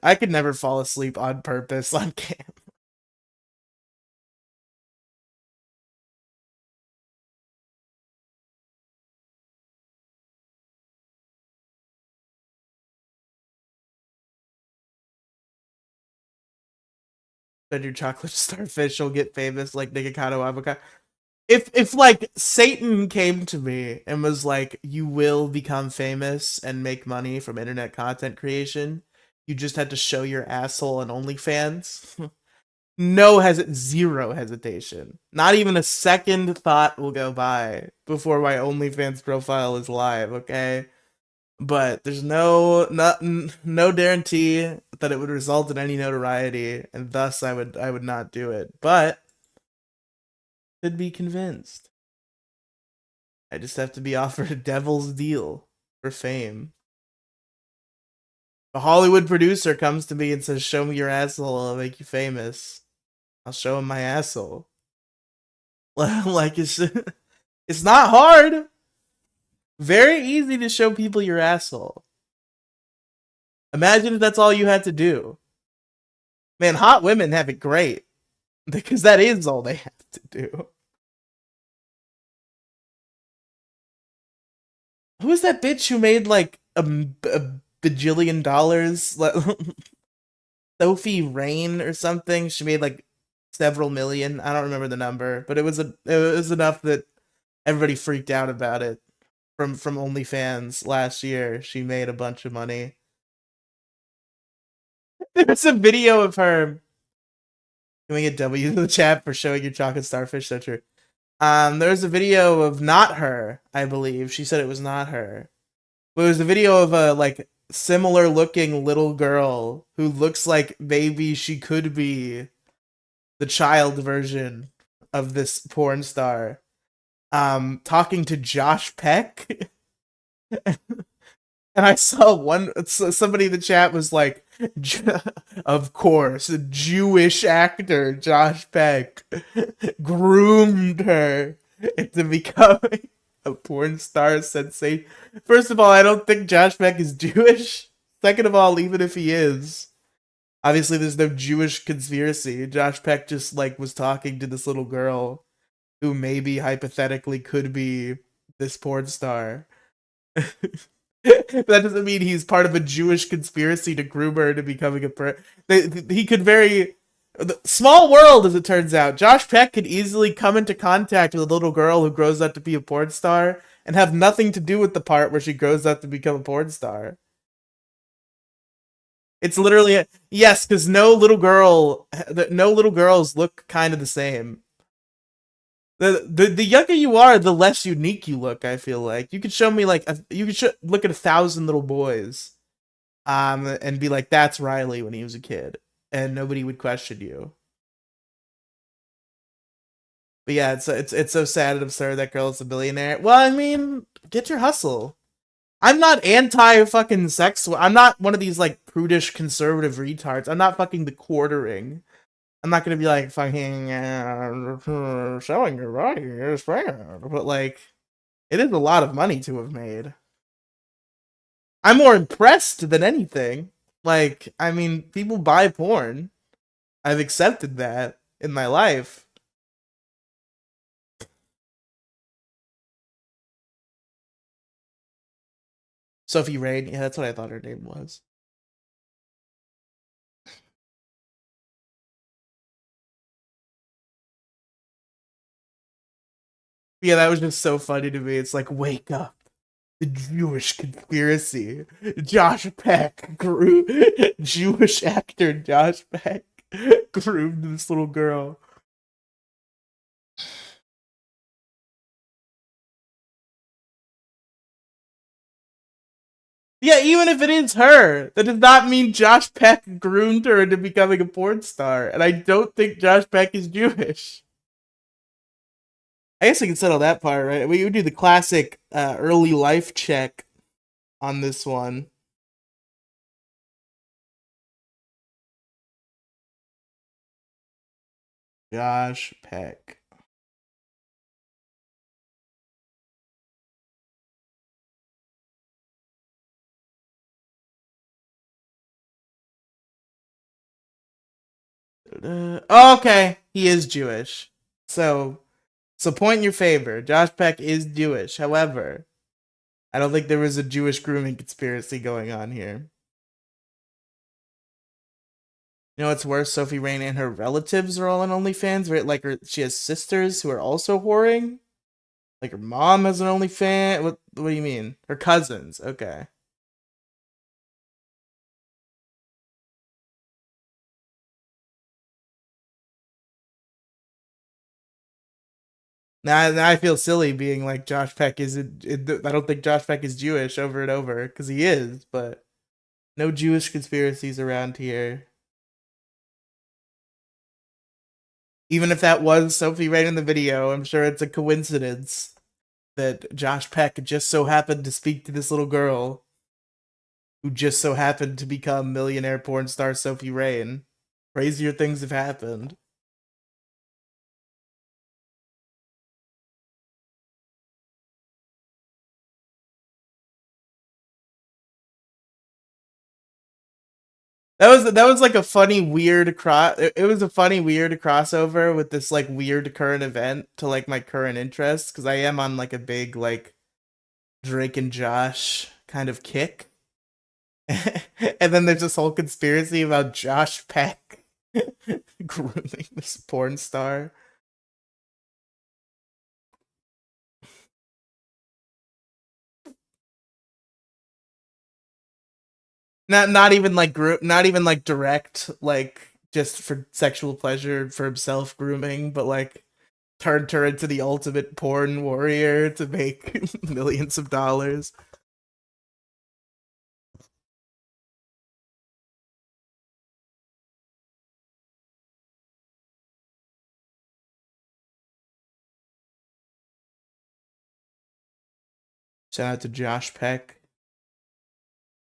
I could never fall asleep on purpose on camp. Then your chocolate starfish will get famous like Nikocado avocado. If like Satan came to me and was like, you will become famous and make money from internet content creation, you just had to show your asshole on OnlyFans. No zero hesitation. Not even a second thought will go by before my OnlyFans profile is live, okay? But there's no guarantee that it would result in any notoriety, and thus I would not do it. But could be convinced. I just have to be offered a devil's deal for fame. A Hollywood producer comes to me and says, "Show me your asshole, I'll make you famous." I'll show him my asshole. Like it's not hard. Very easy to show people your asshole. Imagine if that's all you had to do. Man, hot women have it great because that is all they have to do. Who is that bitch who made like a bajillion dollars? Sophie Rain or something. She made like several million. I don't remember the number, but it was enough that everybody freaked out about it. From OnlyFans last year, she made a bunch of money. There's a video of her. Can we get W in the chat for showing your chocolate starfish? So true. There's a video of not her, I believe. She said it was not her. But it was a video of a like similar looking little girl who looks like maybe she could be the child version of this porn star. Talking to Josh Peck. And I saw somebody in the chat was like, of course, a Jewish actor, Josh Peck, groomed her into becoming a porn star sensation. First of all, I don't think Josh Peck is Jewish. Second of all, even if he is, obviously there's no Jewish conspiracy. Josh Peck just like was talking to this little girl who maybe hypothetically could be this porn star. That doesn't mean he's part of a Jewish conspiracy to groom her into becoming he could very small world, as it turns out. Josh Peck could easily come into contact with a little girl who grows up to be a porn star and have nothing to do with the part where she grows up to become a porn star. It's literally yes, because no little girls look kind of the same. The younger you are, the less unique you look. I feel like you could show me like you could look at 1,000 little boys, and be like, "That's Riley when he was a kid," and nobody would question you. But yeah, it's so sad and absurd that girl is a billionaire. Well, I mean, get your hustle. I'm not anti fucking sex. I'm not one of these like prudish conservative retards. I'm not fucking the quartering. I'm not gonna be like fucking showing your body is fair, but like it is a lot of money to have made. I'm more impressed than anything. Like, I mean, people buy porn. I've accepted that in my life. Sophie Rain, yeah, that's what I thought her name was. Yeah, that was just so funny to me. It's like, wake up. The Jewish conspiracy. Josh Peck grew Jewish actor Josh Peck groomed this little girl. Yeah, even if it is her, that does not mean Josh Peck groomed her into becoming a porn star. And I don't think Josh Peck is Jewish. I guess I can settle that part, right? We would do the classic early life check on this one. Josh Peck. Oh, okay, he is Jewish. So point in your favor. Josh Peck is Jewish. However, I don't think there was a Jewish grooming conspiracy going on here. You know what's worse? Sophie Rain and her relatives are all on OnlyFans, right? Like she has sisters who are also whoring. Like her mom has an OnlyFans. What do you mean? Her cousins. Okay. Now I feel silly being like Josh Peck is. I don't think Josh Peck is Jewish over and over because he is, but no Jewish conspiracies around here. Even if that was Sophie Rain in the video, I'm sure it's a coincidence that Josh Peck just so happened to speak to this little girl who just so happened to become millionaire porn star Sophie Rain. Crazier things have happened. That was like a funny weird cross. It was a funny weird crossover with this like weird current event to like my current interests because I am on like a big like Drake and Josh kind of kick. And then there's this whole conspiracy about Josh Peck grooming this porn star. Not even like not even like direct like just for sexual pleasure for himself grooming, but like turned her into the ultimate porn warrior to make millions of dollars. Shout out to Josh Peck.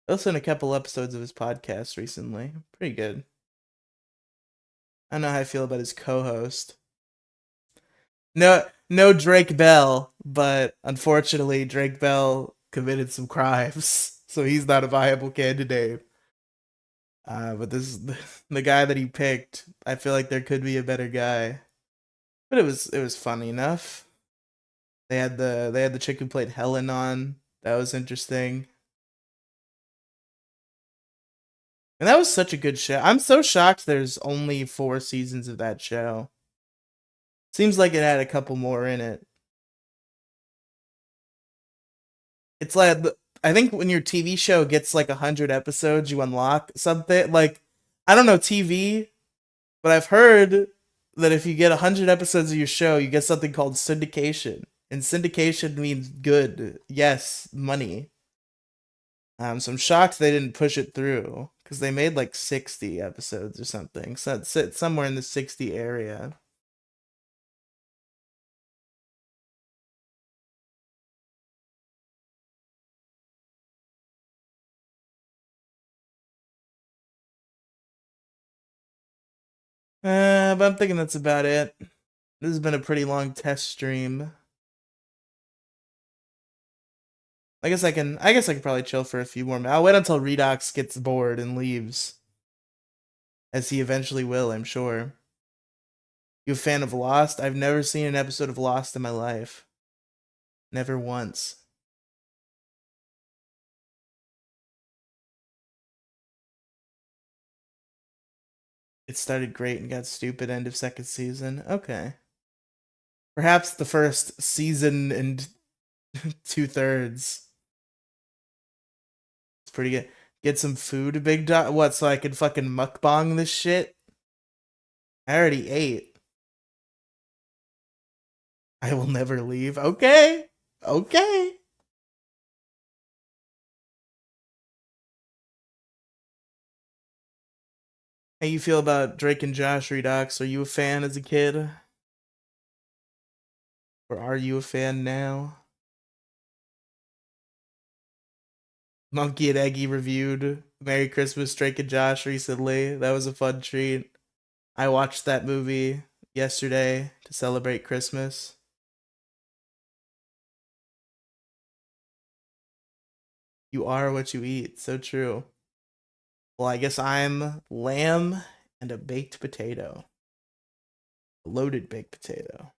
I listened to a couple episodes of his podcast recently. Pretty good. I don't know how I feel about his co-host. No Drake Bell, but unfortunately Drake Bell committed some crimes, so he's not a viable candidate. But this the guy that he picked. I feel like there could be a better guy, but it was funny enough. They had the chick who played Helen on. That was interesting, and that was such a good show. I'm so shocked. There's only 4 seasons of that show. Seems like it had a couple more in it. It's like I think when your TV show gets like 100 episodes, you unlock something. Like I don't know TV, but I've heard that if you get 100 episodes of your show, you get something called syndication, and syndication means good. Yes, money. So I'm shocked they didn't push it through because they made like 60 episodes or something. So it's somewhere in the 60 area. But I'm thinking that's about it. This has been a pretty long test stream. I guess I can probably chill for a few more minutes. I'll wait until Redox gets bored and leaves. As he eventually will, I'm sure. You a fan of Lost? I've never seen an episode of Lost in my life. Never once. It started great and got stupid end of second season. Okay. Perhaps the first season and 2/3. It's pretty good. Get some food, big dog. What, so I can fucking mukbang this shit? I already ate. I will never leave. Okay. Okay. How you feel about Drake and Josh Redux? Are you a fan as a kid? Or are you a fan now? Monkey and Eggy reviewed Merry Christmas Drake and Josh recently. That was a fun treat. I watched that movie yesterday to celebrate Christmas. You are what you eat. So true. Well, I guess I'm lamb and a baked potato. A loaded baked potato.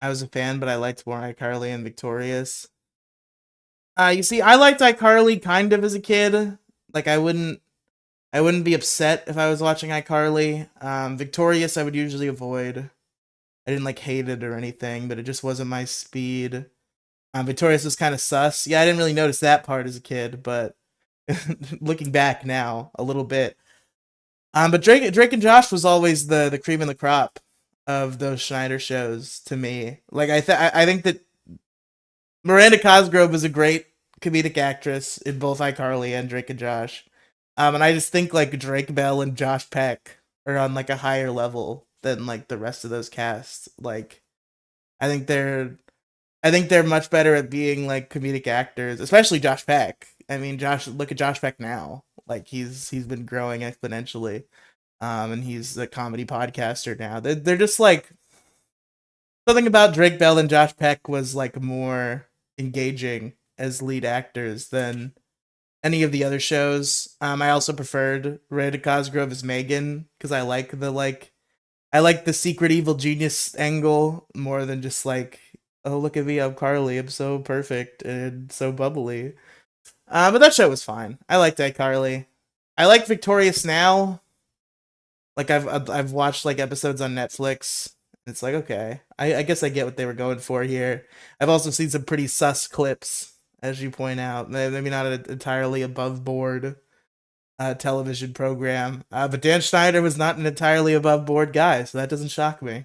I was a fan, but I liked more iCarly and Victorious. You see, I liked iCarly kind of as a kid. Like I wouldn't be upset if I was watching iCarly. Victorious I would usually avoid. I didn't like hate it or anything, but it just wasn't my speed. Victorious was kind of sus. Yeah, I didn't really notice that part as a kid, but looking back now, a little bit. But Drake and Josh was always the cream in the crop of those Schneider shows to me. Like I think that Miranda Cosgrove was a great comedic actress in both iCarly and Drake and Josh. And I just think like Drake Bell and Josh Peck are on like a higher level than like the rest of those casts. Like I think they're I think they're much better at being like comedic actors, especially Josh Peck. I mean, look at Josh Peck now. Like he's been growing exponentially. And he's a comedy podcaster now. They're just like something about Drake Bell and Josh Peck was like more engaging as lead actors than any of the other shows. I also preferred Rita Cosgrove as Megan because I like the secret evil genius angle more than just like, oh look at me, I'm Carly, I'm so perfect and so bubbly. But that show was fine. I liked iCarly. I like Victorious now. Like I've watched like episodes on Netflix. It's like okay, I guess I get what they were going for here. I've also seen some pretty sus clips, as you point out. Maybe not an entirely above board television program, but Dan Schneider was not an entirely above board guy, so that doesn't shock me.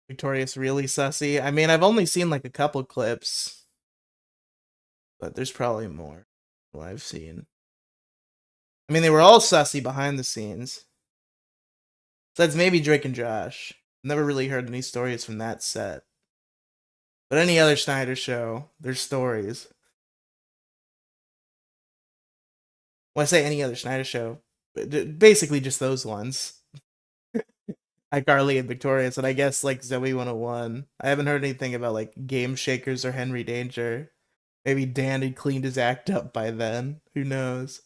Victorious really sussy. I mean, I've only seen like a couple clips, but there's probably more I've seen. I mean, they were all sussy behind the scenes. Besides maybe Drake and Josh. Never really heard any stories from that set. But any other Schneider show, there's stories. When I say any other Schneider show, basically just those ones. iCarly and Victorious, and I guess like Zoe 101. I haven't heard anything about like Game Shakers or Henry Danger. Maybe Dan had cleaned his act up by then. Who knows?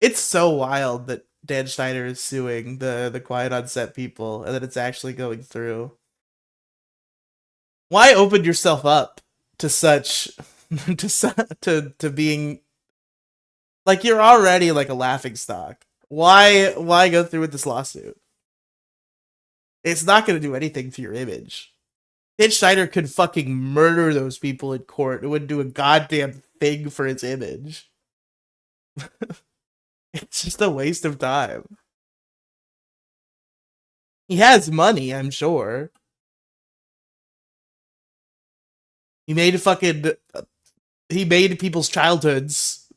It's so wild that Dan Schneider is suing the Quiet on Set people and that it's actually going through. Why open yourself up to such to being like you're already like a laughing stock? Why go through with this lawsuit? It's not going to do anything for your image. Dan Schneider could fucking murder those people in court. It wouldn't do a goddamn thing for its image. It's just a waste of time. He has money, I'm sure. He made fucking. He made people's childhoods.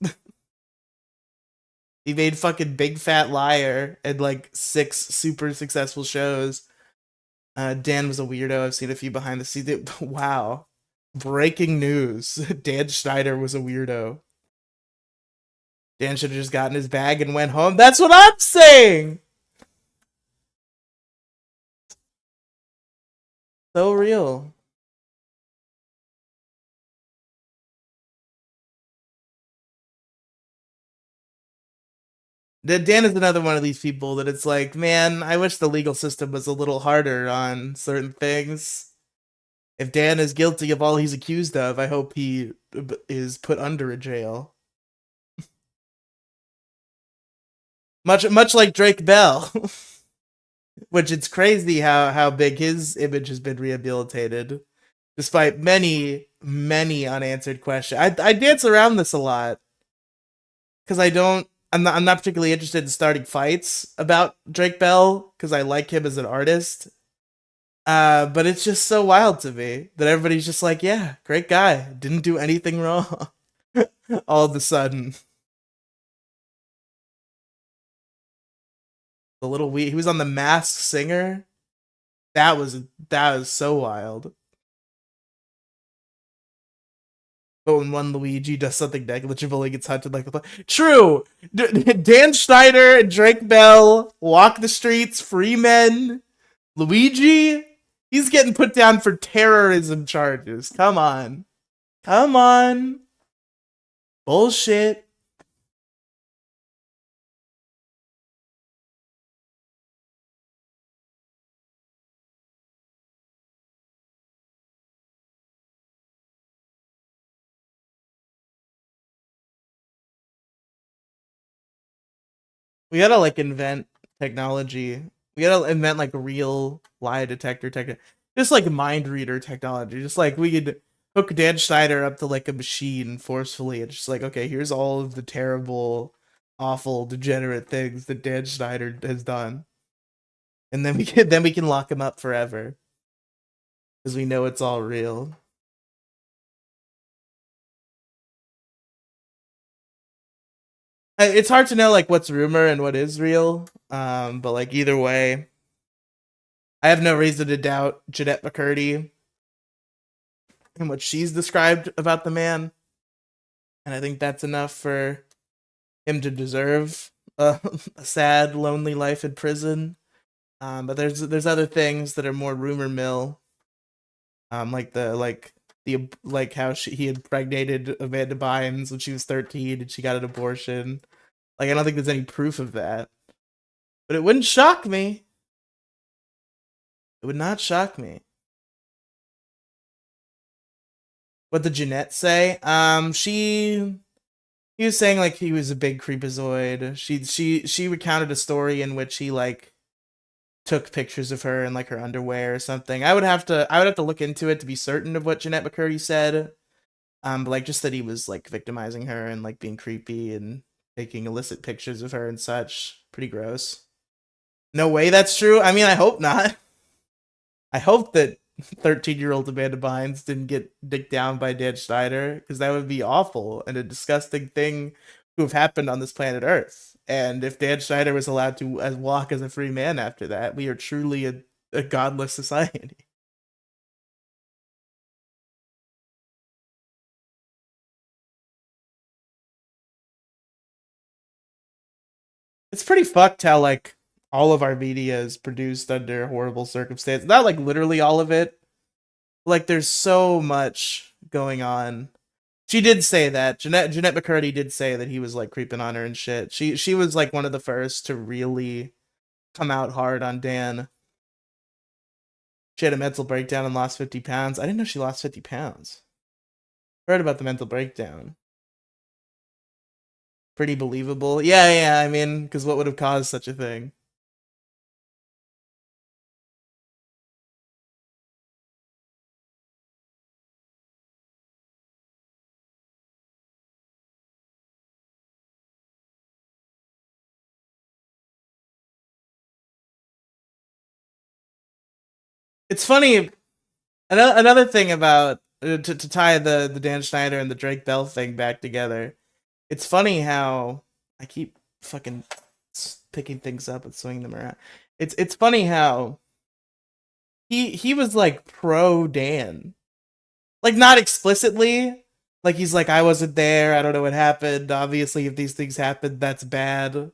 He made fucking Big Fat Liar and like 6 super successful shows. Dan was a weirdo. I've seen a few behind the scenes. Wow. Breaking news. Dan Schneider was a weirdo. Dan should have just gotten his bag and went home. That's what I'm saying! So real. Dan is another one of these people that it's like, man, I wish the legal system was a little harder on certain things. If Dan is guilty of all he's accused of, I hope he is put under a jail. Much like Drake Bell, which it's crazy how big his image has been rehabilitated, despite many unanswered questions. I dance around this a lot because I'm not particularly interested in starting fights about Drake Bell because I like him as an artist. But it's just so wild to me that everybody's just like, yeah, great guy, didn't do anything wrong. All of a sudden, the little he was on The Masked Singer. that was so wild. But when one Luigi does something negligible, he gets hunted like a true. Dan Schneider and Drake Bell walk the streets, free men. Luigi, he's getting put down for terrorism charges. Come on, come on, bullshit. We gotta like invent technology. We gotta invent like real lie detector tech, just like mind reader technology. Just like we could hook Dan Schneider up to like a machine forcefully, and just like, okay, here's all of the terrible, awful, degenerate things that Dan Schneider has done, and then we can lock him up forever because we know it's all real. It's hard to know like what's rumor and what is real. But like either way, I have no reason to doubt Jeanette McCurdy and what she's described about the man, and I think that's enough for him to deserve a sad, lonely life in prison. But there's other things that are more rumor mill, like how he impregnated Amanda Bynes when she was 13 and she got an abortion. Like I don't think there's any proof of that, but it wouldn't shock me. It would not shock me. What did Jeanette say? He was saying like he was a big creepazoid. She recounted a story in which he like took pictures of her in like her underwear or something. I would have to look into it to be certain of what Jeanette McCurdy said. But like just that he was like victimizing her and like being creepy and taking illicit pictures of her and such. Pretty gross. No way that's true. I mean, I hope not. I hope that 13-year-old Amanda Bynes didn't get dicked down by Dan Schneider, because that would be awful and a disgusting thing to have happened on this planet Earth. And if Dan Schneider was allowed to walk as a free man after that, we are truly a godless society. It's pretty fucked how like all of our media is produced under horrible circumstances. Not like literally all of it. Like there's so much going on. She did say that. Jeanette McCurdy did say that he was like creeping on her and shit. She was like one of the first to really come out hard on Dan. She had a mental breakdown and lost 50 pounds. I didn't know she lost 50 pounds. Heard about the mental breakdown. Pretty believable. Yeah, yeah, I mean, because what would have caused such a thing? It's funny. Another thing about to tie the Dan Schneider and the Drake Bell thing back together. It's funny how I keep fucking picking things up and swinging them around. It's funny how he was like pro Dan, like not explicitly. Like he's like, I wasn't there. I don't know what happened. Obviously, if these things happened, that's bad.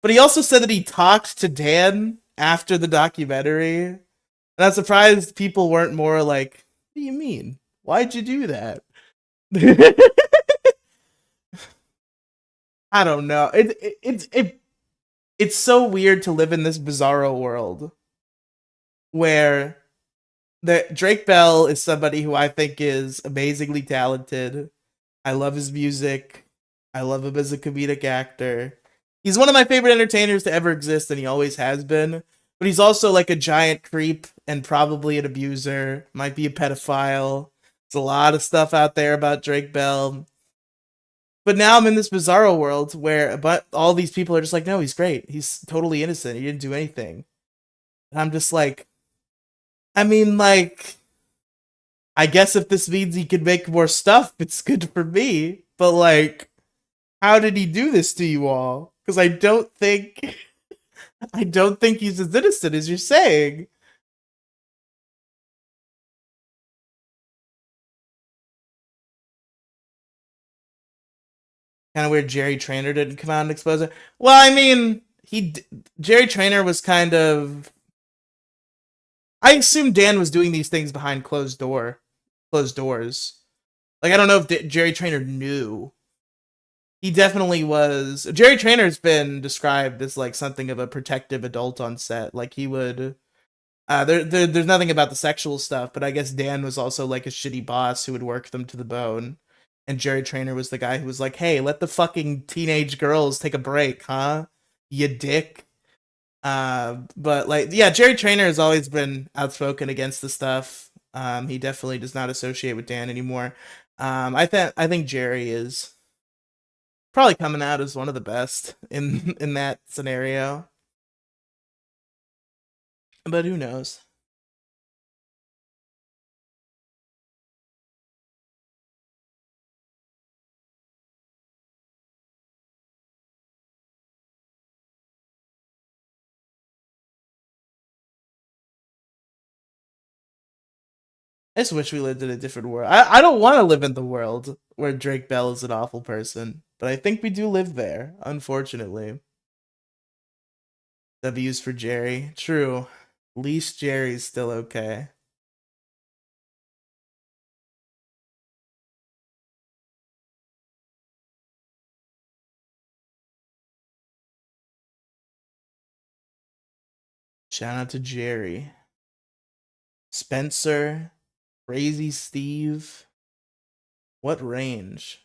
But he also said that he talked to Dan after the documentary. And I'm surprised people weren't more like, what do you mean? Why'd you do that? I don't know. It's so weird to live in this bizarro world where Drake Bell is somebody who I think is amazingly talented. I love his music. I love him as a comedic actor. He's one of my favorite entertainers to ever exist, and he always has been. But he's also like a giant creep and probably an abuser. Might be a pedophile. There's a lot of stuff out there about Drake Bell. But now I'm in this bizarro world where but all these people are just like, no, he's great. He's totally innocent. He didn't do anything. And I'm just like, I mean, like, I guess if this means he can make more stuff, it's good for me. But like, how did he do this to you all? Because I don't think he's as innocent as you're saying. Kind of weird Jerry Trainer didn't come out and expose it. Well, I mean, Jerry Trainer was kind of. I assume Dan was doing these things behind closed doors. Like I don't know if Jerry Trainer knew. He definitely was. Jerry Trainer's been described as like something of a protective adult on set. Like he would. There's nothing about the sexual stuff, but I guess Dan was also like a shitty boss who would work them to the bone. And Jerry Trainer was the guy who was like, "Hey, let the fucking teenage girls take a break, huh? You dick." But like, yeah, Jerry Trainer has always been outspoken against the stuff. He definitely does not associate with Dan anymore. I think Jerry is probably coming out as one of the best in that scenario. But who knows? I just wish we lived in a different world. I don't want to live in the world where Drake Bell is an awful person, but I think we do live there, unfortunately. W's for Jerry. True. At least Jerry's still okay. Shout out to Jerry. Spencer. Crazy Steve. What range?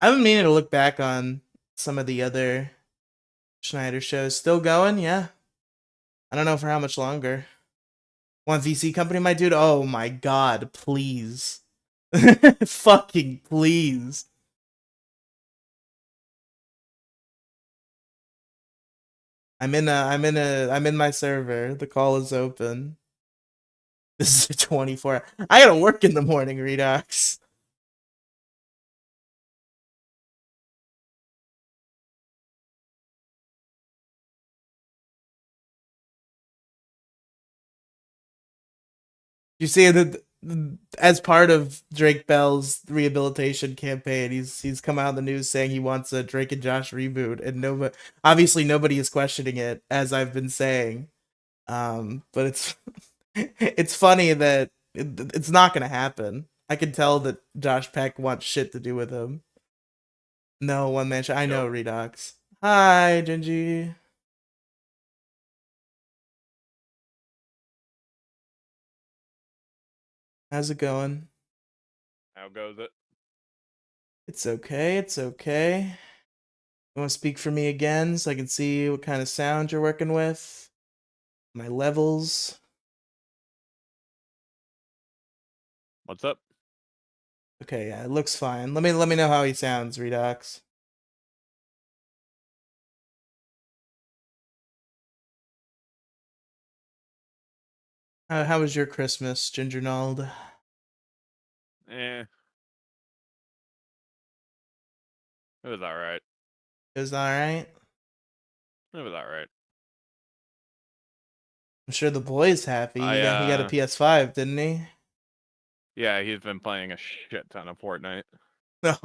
I've been meaning to look back on some of the other Schneider shows. Still going? Yeah. I don't know for how much longer. One VC company, my dude? Oh my god, please. Fucking please. I'm in my server. The call is open. This is a 24. I gotta work in the morning, Redox. You see that as part of Drake Bell's rehabilitation campaign, he's come out in the news saying he wants a Drake and Josh reboot, and nobody is questioning it, as I've been saying. But it's it's funny that it's not gonna happen. I can tell that Josh Peck wants shit to do with him. No one man show. I know Redox. Hi, Genji. How's it going? How goes it? It's okay. It's okay. You want to speak for me again so I can see what kind of sound you're working with? My levels. What's up? Okay, yeah, it looks fine. Let me know how he sounds, Redox. How was your Christmas, Gingernald? Eh, it was alright. It was alright. It was alright. I'm sure the boy's happy. He got a PS5, didn't he? Yeah, he's been playing a shit ton of Fortnite. No.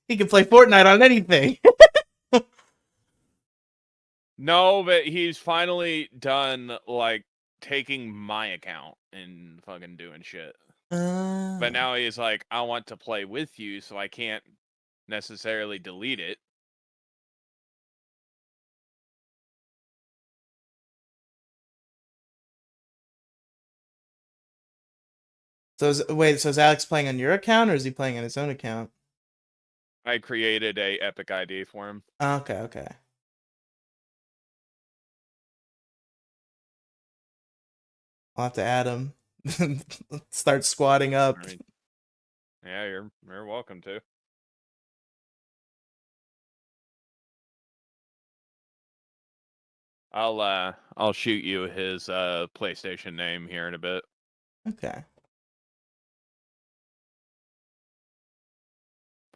He can play Fortnite on anything. No, but he's finally done, like, taking my account and fucking doing shit. But now he's like, I want to play with you, so I can't necessarily delete it. So is Alex playing on your account or is he playing on his own account? I created a Epic ID for him. Okay, okay. I'll have to add him. Start squatting up. I mean, yeah, you're welcome to. I'll shoot you his PlayStation name here in a bit. Okay.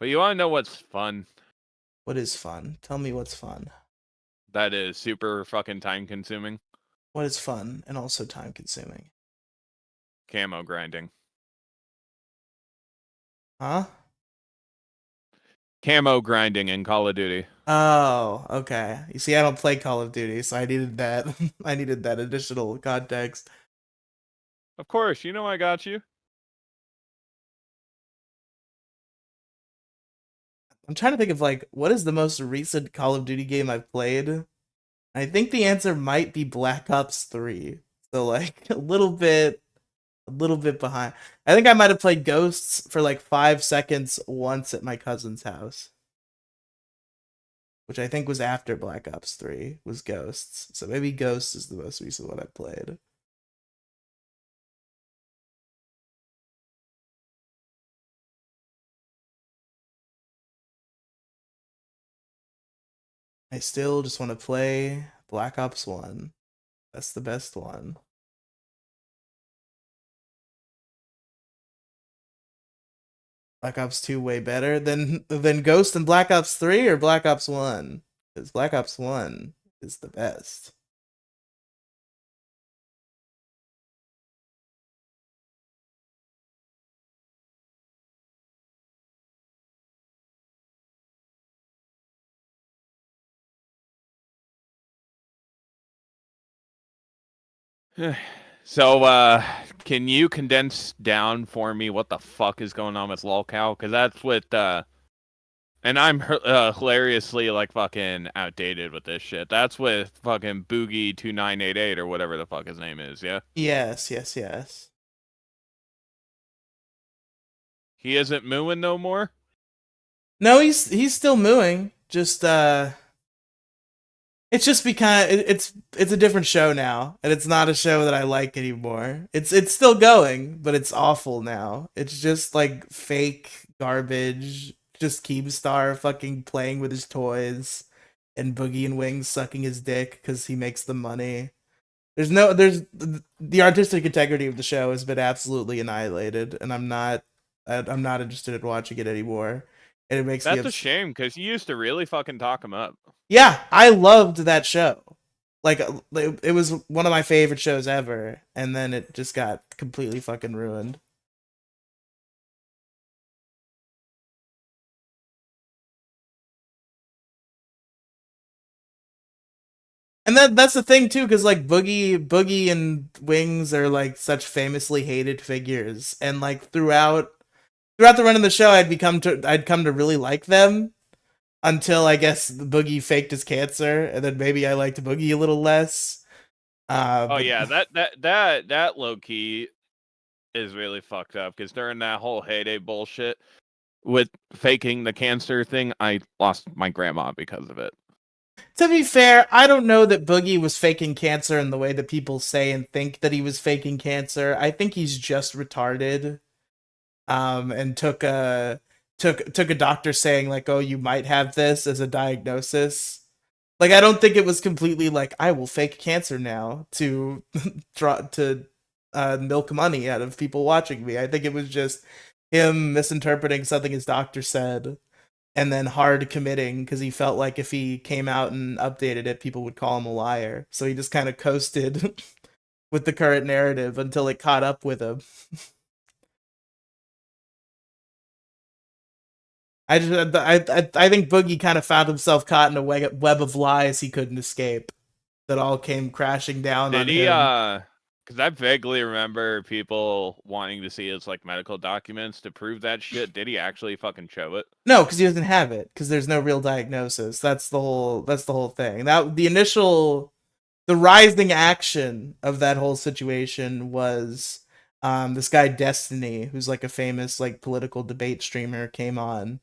But you want to know what's fun? What is fun? Tell me what's fun. That is super fucking time consuming. What is fun and also time consuming? Camo grinding. Huh? Camo grinding in Call of Duty. Oh, okay. You see, I don't play Call of Duty, so I needed that. I needed that additional context. Of course, you know I got you. I'm trying to think of like what is the most recent Call of Duty game I've played. I think the answer might be Black Ops 3. So like a little bit behind. I think I might have played Ghosts for like 5 seconds once at my cousin's house, which I think was after Black Ops 3 was Ghosts. So maybe Ghosts is the most recent one I played. I still just want to play Black Ops 1. That's the best one. Black Ops 2 way better than Ghost and Black Ops 3 or Black Ops 1? Because Black Ops 1 is the best. So, can you condense down for me what the fuck is going on with Lolcow? Because that's with, and I'm hilariously, like, fucking outdated with this shit. That's with fucking Boogie2988 or whatever the fuck his name is, yeah? Yes, yes, yes. He isn't mooing no more? No, he's still mooing. Just it's just because it's a different show now, and it's not a show that I like anymore. It's still going, but it's awful now. It's just like fake garbage. Just Keemstar fucking playing with his toys, and Boogie and Wings sucking his dick because he makes the money. There's the artistic integrity of the show has been absolutely annihilated, and I'm not interested in watching it anymore. And it makes me That's a upset. shame, because you used to really fucking talk him up. Yeah, I loved that show. Like it was one of my favorite shows ever, and then it just got completely fucking ruined. And that's the thing too, because like Boogie and Wings are like such famously hated figures, and like throughout the run of the show, I'd come to really like them until I guess Boogie faked his cancer, and then maybe I liked Boogie a little less. Oh, But yeah, that low-key is really fucked up, because during that whole heyday bullshit with faking the cancer thing, I lost my grandma because of it. to be fair, I don't know that Boogie was faking cancer in the way that people say and think that he was faking cancer. I think he's just retarded. And took a doctor saying like, "Oh, you might have this" as a diagnosis. Like, I don't think it was completely like, "I will fake cancer now to draw to milk money out of people watching me." I think it was just him misinterpreting something his doctor said and then hard committing because he felt like if he came out and updated it, people would call him a liar. So he just kind of coasted with the current narrative until it caught up with him. I think Boogie kind of found himself caught in a web of lies he couldn't escape that all came crashing down Did on he, him. because I vaguely remember people wanting to see his, like, medical documents to prove that shit. Did he actually fucking show it? No, because he doesn't have it because there's no real diagnosis. That's the whole thing. That the rising action of that whole situation was this guy Destiny, who's like a famous like political debate streamer, came on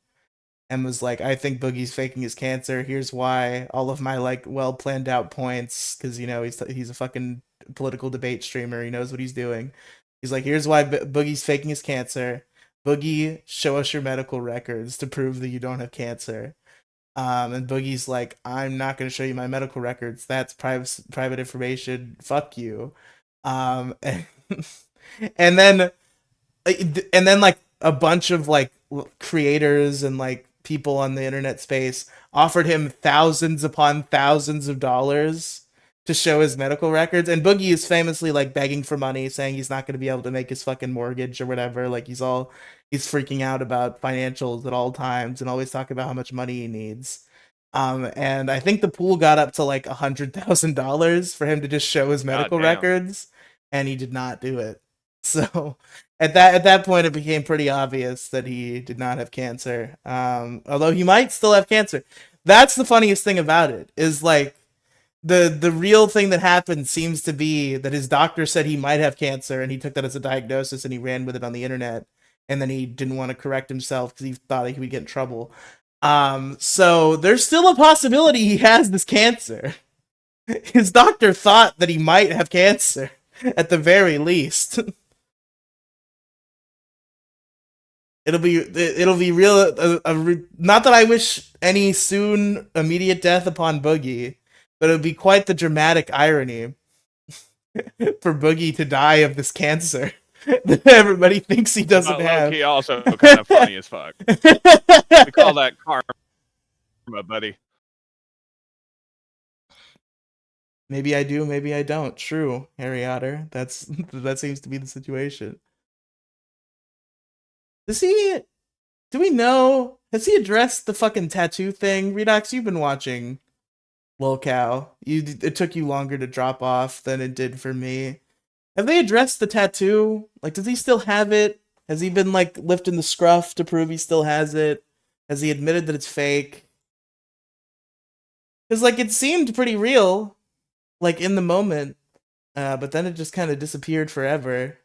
and was like, I think Boogie's faking his cancer. Here's why. All of my like well planned out points, because you know he's a fucking political debate streamer. He knows what he's doing. He's like, here's why Boogie's faking his cancer. Boogie, show us your medical records to prove that you don't have cancer. And Boogie's like, I'm not going to show you my medical records. That's private information. Fuck you. And, and then and then like a bunch of like creators and like people on the internet space offered him thousands upon thousands of dollars to show his medical records. And Boogie is famously like begging for money, saying he's not going to be able to make his fucking mortgage or whatever. Like he's freaking out about financials at all times and always talking about how much money he needs. And I think the pool got up to like $100,000 for him to just show his God medical damn. records, and he did not do it. So at that point, it became pretty obvious that he did not have cancer. Although he might still have cancer. That's the funniest thing about it, is like the real thing that happened seems to be that his doctor said he might have cancer, and he took that as a diagnosis and he ran with it on the internet, and then he didn't want to correct himself because he thought he would get in trouble. So there's still a possibility he has this cancer. His doctor thought that he might have cancer at the very least. It'll be real. Not that I wish any soon immediate death upon Boogie, but it would be quite the dramatic irony for Boogie to die of this cancer that everybody thinks he doesn't have. Low-key also kind of funny as fuck. We call that karma, buddy. Maybe I do, maybe I don't. True, Harry Otter. That seems to be the situation. Does he? Do we know? Has he addressed the fucking tattoo thing? Redox, you've been watching Lolcow. It took you longer to drop off than it did for me. Have they addressed the tattoo? Like, does he still have it? Has he been like lifting the scruff to prove he still has it? Has he admitted that it's fake? Because like it seemed pretty real, like in the moment, but then it just kind of disappeared forever.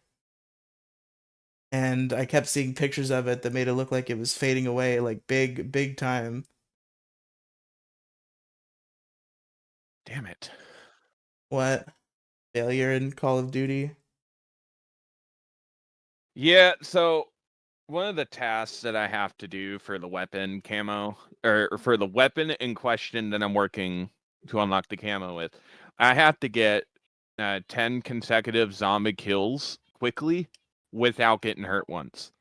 And I kept seeing pictures of it that made it look like it was fading away, like big time. Damn it. What? Failure in Call of Duty? Yeah, so one of the tasks that I have to do for the weapon camo, or for the weapon in question that I'm working to unlock the camo with, I have to get 10 consecutive zombie kills quickly without getting hurt once.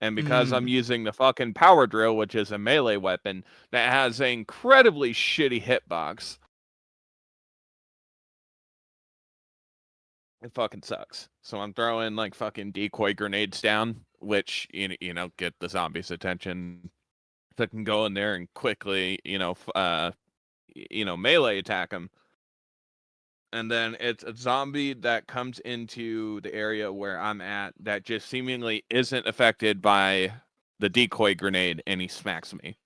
And because I'm using the fucking power drill, which is a melee weapon that has an incredibly shitty hitbox, it fucking sucks. So I'm throwing like fucking decoy grenades down, which get the zombies' attention. So I can go in there and quickly, melee attack them. And then it's a zombie that comes into the area where I'm at that just seemingly isn't affected by the decoy grenade, and he smacks me,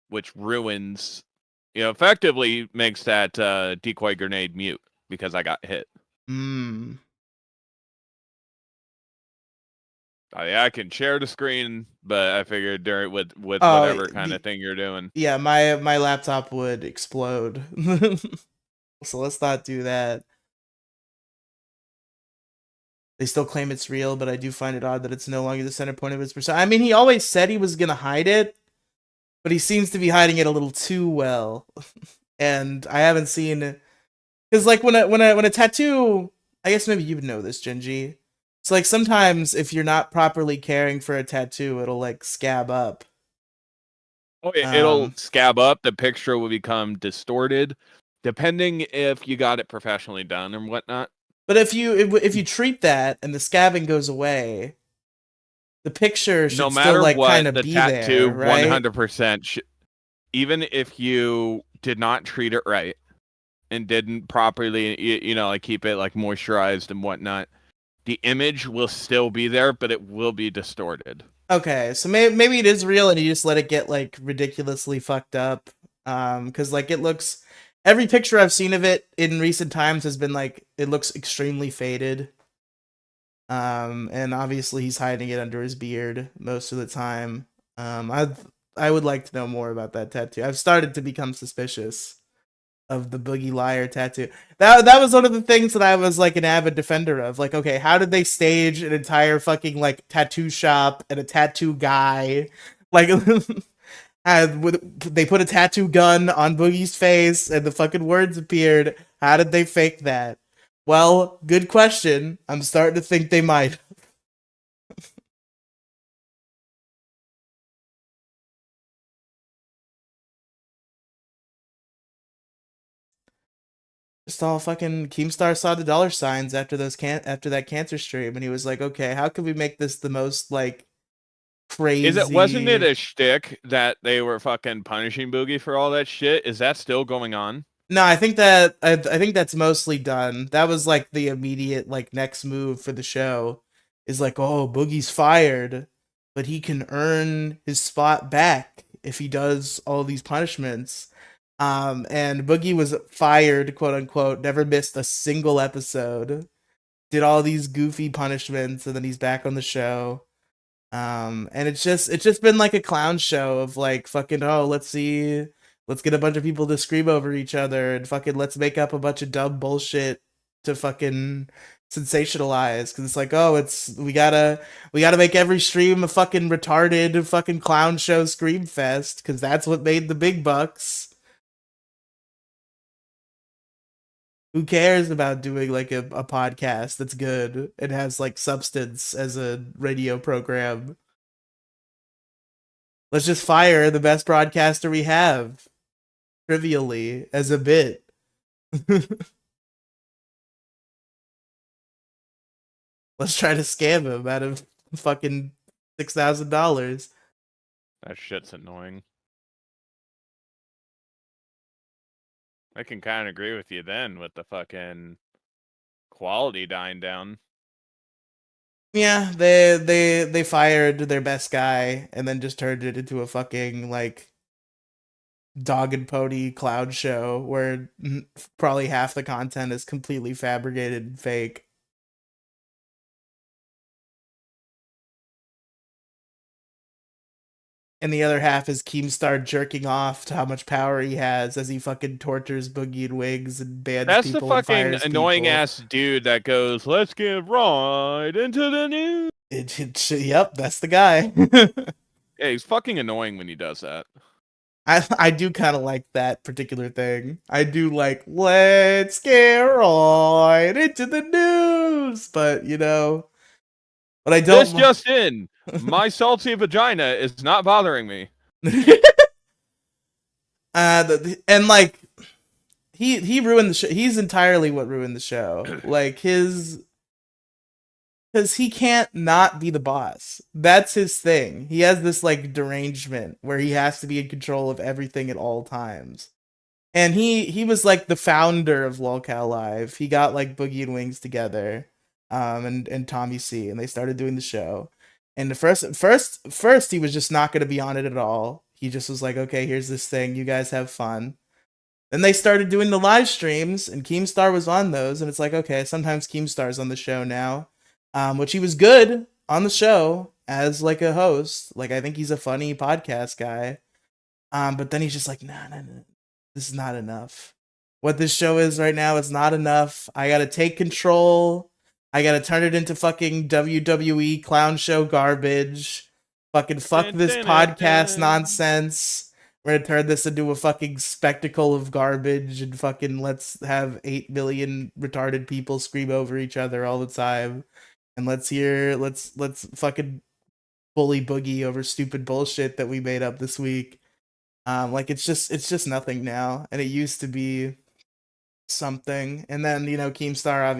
which ruins, effectively makes that decoy grenade mute because I got hit. I can share the screen, but I figured during with whatever kind of thing you're doing. Yeah, my laptop would explode. So let's not do that. They still claim it's real, but I do find it odd that it's no longer the center point of his persona. I mean, he always said he was gonna hide it, but he seems to be hiding it a little too well. And I haven't seen, because like when a tattoo, I guess maybe you would know this, Genji. It's like sometimes if you're not properly caring for a tattoo, it'll like scab up. Oh, it'll scab up. The picture will become distorted, depending if you got it professionally done and whatnot. But if you treat that and the scabbing goes away, the picture should still like kind of be there, right? 100%. Even if you did not treat it right and didn't properly, like keep it like moisturized and whatnot, the image will still be there, but it will be distorted. Okay, so maybe it is real and you just let it get like ridiculously fucked up. Because like it looks, every picture I've seen of it in recent times has been like it looks extremely faded. And obviously he's hiding it under his beard most of the time. I would like to know more about that tattoo. I've started to become suspicious of the Boogie Liar tattoo. That was one of the things that I was like an avid defender of. Like, okay, how did they stage an entire fucking like tattoo shop and a tattoo guy? Like, they put a tattoo gun on Boogie's face and the fucking words appeared. How did they fake that? Well, good question. I'm starting to think they might. Just all fucking Keemstar saw the dollar signs after after that cancer stream, and he was like, okay, how can we make this the most like Wasn't it crazy? a shtick that they were fucking punishing Boogie for all that shit? Is that still going on? No, I think that's mostly done. That was like the immediate like next move for the show is like, oh, Boogie's fired, but he can earn his spot back if he does all these punishments. And Boogie was fired, quote unquote, never missed a single episode, did all these goofy punishments, and then he's back on the show. And it's just been like a clown show of like fucking, oh, let's get a bunch of people to scream over each other and fucking let's make up a bunch of dumb bullshit to fucking sensationalize, because it's like, oh, it's we gotta make every stream a fucking retarded fucking clown show scream fest, because that's what made the big bucks. Who cares about doing like a podcast that's good and has like substance as a radio program? Let's just fire the best broadcaster we have, trivially, as a bit. Let's try to scam him out of fucking $6,000. That shit's annoying. I can kind of agree with you then with the fucking quality dying down. Yeah, they fired their best guy and then just turned it into a fucking like dog and pony cloud show where probably half the content is completely fabricated and fake. And the other half is Keemstar jerking off to how much power he has as he fucking tortures Boogie and Wings and bans That's the people and fucking fires annoying people. ass dude that goes, "Let's get right into the news." Yep, that's the guy. Yeah, he's fucking annoying when he does that. I do kind of like that particular thing. I do like, let's get right into the news, but but I This don't. just in: my salty vagina is not bothering me. And like he ruined the show. He's entirely what ruined the show. Like his because he can't not be the boss. That's his thing. He has this like derangement where he has to be in control of everything at all times. And he was like the founder of Lolcow Live. He got like Boogie and Wings together, and Tommy C, and they started doing the show. And the first he was just not going to be on it at all. He just was like, okay, here's this thing. You guys have fun. Then they started doing the live streams, and Keemstar was on those. And it's like, okay, sometimes Keemstar's on the show now, which he was good on the show as like a host. Like I think he's a funny podcast guy. But then he's just like, nah, nah, nah, this is not enough. What this show is right now is not enough. I gotta take control. I gotta turn it into fucking WWE clown show garbage. Fucking fuck Dun, this dun, dun, podcast dun. nonsense. We're gonna turn this into a fucking spectacle of garbage and fucking let's have 8 million retarded people scream over each other all the time. And let's fucking bully Boogie over stupid bullshit that we made up this week. Like it's just nothing now, and it used to be something. And then Keemstar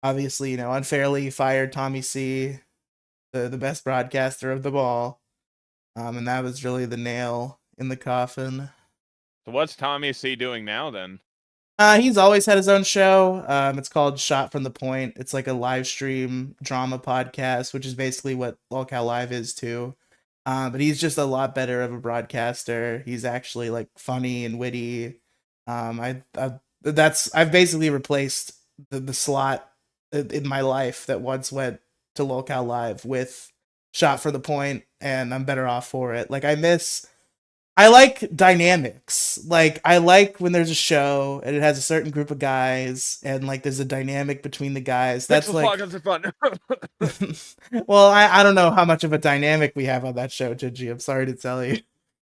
obviously unfairly fired Tommy C, the best broadcaster of them all. And that was really the nail in the coffin. So what's Tommy C doing now then? He's always had his own show. It's called Shot from the Point. It's like a live stream drama podcast, which is basically what Lolcow Live is too. But he's just a lot better of a broadcaster. He's actually like funny and witty. I've basically replaced the slot in my life that once went to Lolcow Live with Shot for the Point, and I'm better off for it. Like I like dynamics. Like I like when there's a show and it has a certain group of guys and like there's a dynamic between the guys. That's Pixel like Slogans are fun. well, I don't know how much of a dynamic we have on that show, Gigi. I'm sorry to tell you.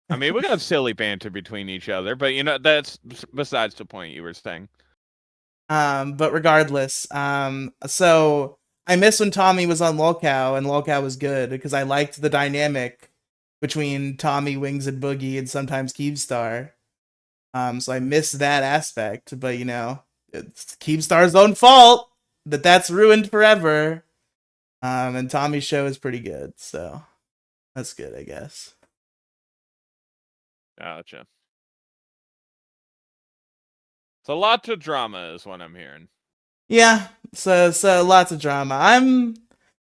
I mean, we got silly banter between each other, but that's besides the point you were saying. But regardless, so I miss when Tommy was on Lolcow and Lolcow was good because I liked the dynamic between Tommy, Wings, and Boogie, and sometimes Keemstar. So I miss that aspect, but you know, it's Keemstar's own fault that that's ruined forever. And Tommy's show is pretty good, so that's good, I guess. Gotcha. So lots of drama is what I'm hearing. Yeah, so lots of drama.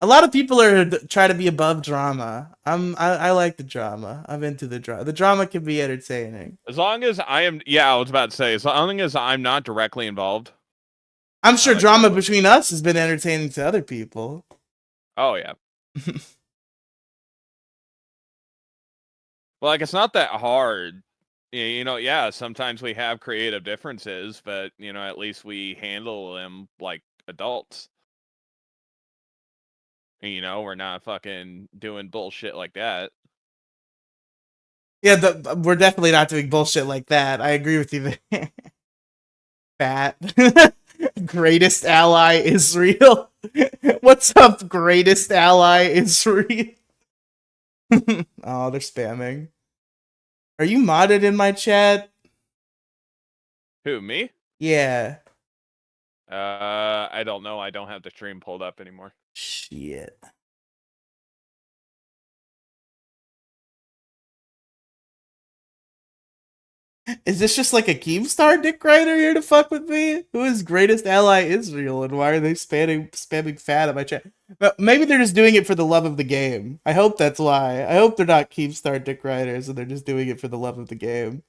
A lot of people are try to be above drama. I like the drama. I'm into the drama. The drama can be entertaining. As long as I am, yeah, I was about to say, as long as I'm not directly involved. I'm sure like drama between us has been entertaining to other people. Oh yeah. Well, like it's not that hard. You know, yeah, sometimes we have creative differences, but you know, at least we handle them like adults. You know, we're not fucking doing bullshit like that. Yeah, we're definitely not doing bullshit like that. I agree with you there. Fat. Greatest ally Israel. What's up, greatest ally Israel? Oh, they're spamming. Are you modded in my chat? Who, me? Yeah. I don't know. I don't have the stream pulled up anymore. Shit. Is this just like a Keemstar dick rider here to fuck with me? Who is greatest ally Israel, and why are they spamming fat on my chat? But maybe they're just doing it for the love of the game. I hope that's why. I hope they're not Keemstar dick riders and they're just doing it for the love of the game.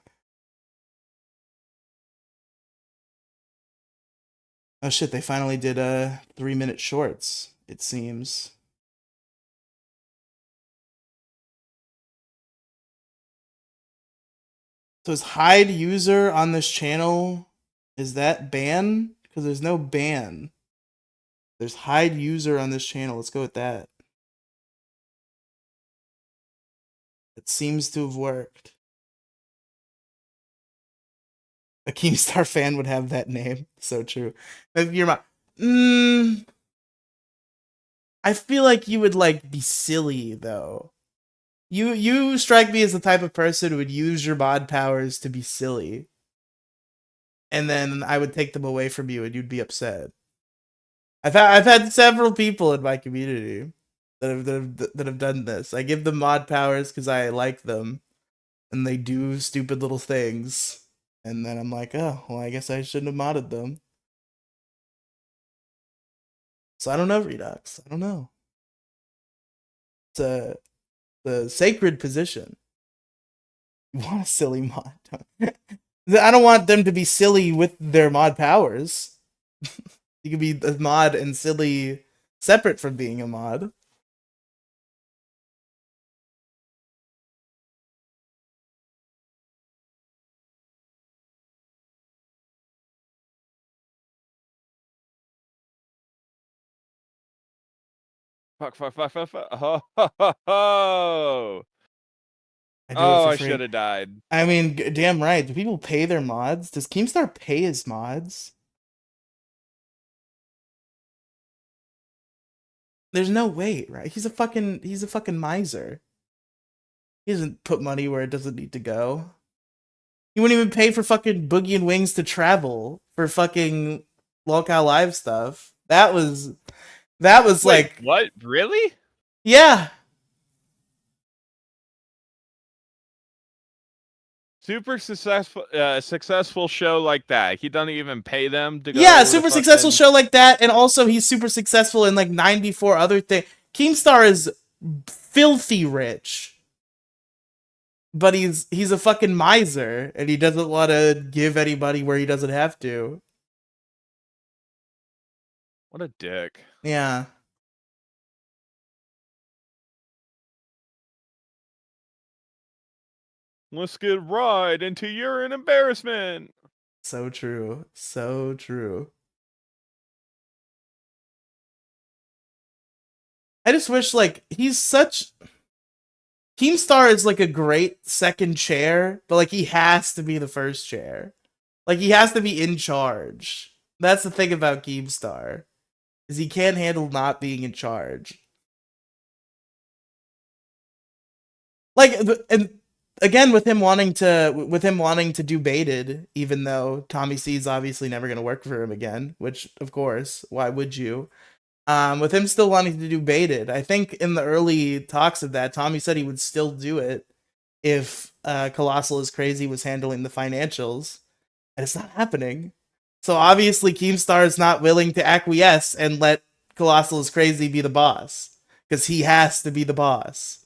Oh shit, they finally did 3-minute shorts, it seems. So is hide user on this channel, is that ban? Because there's no ban. There's hide user on this channel. Let's go with that. It seems to have worked. A Keemstar fan would have that name. So true. If you're my, I feel like you would like be silly though. You strike me as the type of person who would use your mod powers to be silly, and then I would take them away from you, and you'd be upset. I've had several people in my community that have done this. I give them mod powers because I like them, and they do stupid little things, and then I'm like, oh, well, I guess I shouldn't have modded them. So I don't know, Redux. I don't know. It's the sacred position. You want a silly mod? I don't want them to be silly with their mod powers. You could be a mod and silly separate from being a mod. Fuck. Oh, oh, I do it oh for I free. should have died. I mean, damn right. Do people pay their mods? Does Keemstar pay his mods? There's no way, right? He's a fucking miser. He doesn't put money where it doesn't need to go. He wouldn't even pay for fucking Boogie and Wings to travel for fucking Lolcow Live stuff. That was Wait, like, what? Really? yeah. Super successful show like that. He doesn't even pay them to go. Yeah, To super fucking... successful show like that, and also he's super successful in like 94 other things. Keemstar is filthy rich. But he's a fucking miser, and he doesn't want to give anybody where he doesn't have to. What a dick. Yeah. Let's get right into urine embarrassment. So true. So true. I just wish, like, Keemstar is like a great second chair, but like he has to be the first chair. Like he has to be in charge. That's the thing about Keemstar. Is he can't handle not being in charge. Like, and again with him wanting to do baited, even though Tommy C's obviously never gonna work for him again, which of course, why would you? With him still wanting to do baited, I think in the early talks of that, Tommy said he would still do it if Colossal is Crazy was handling the financials, and it's not happening. So obviously Keemstar is not willing to acquiesce and let Colossal is Crazy be the boss, because he has to be the boss.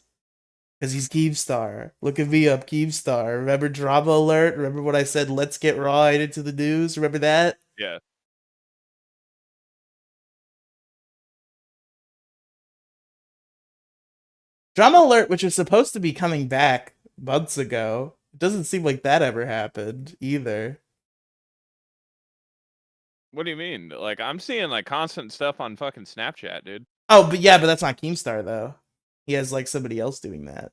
Because he's Keemstar. Look at me up, Keemstar. Remember Drama Alert? Remember what I said, let's get right into the news? Remember that? Yeah. Drama Alert, which was supposed to be coming back months ago, it doesn't seem like that ever happened either. What do you mean? Like, I'm seeing like constant stuff on fucking Snapchat, dude. Oh, but yeah, but that's not Keemstar though. He has like somebody else doing that.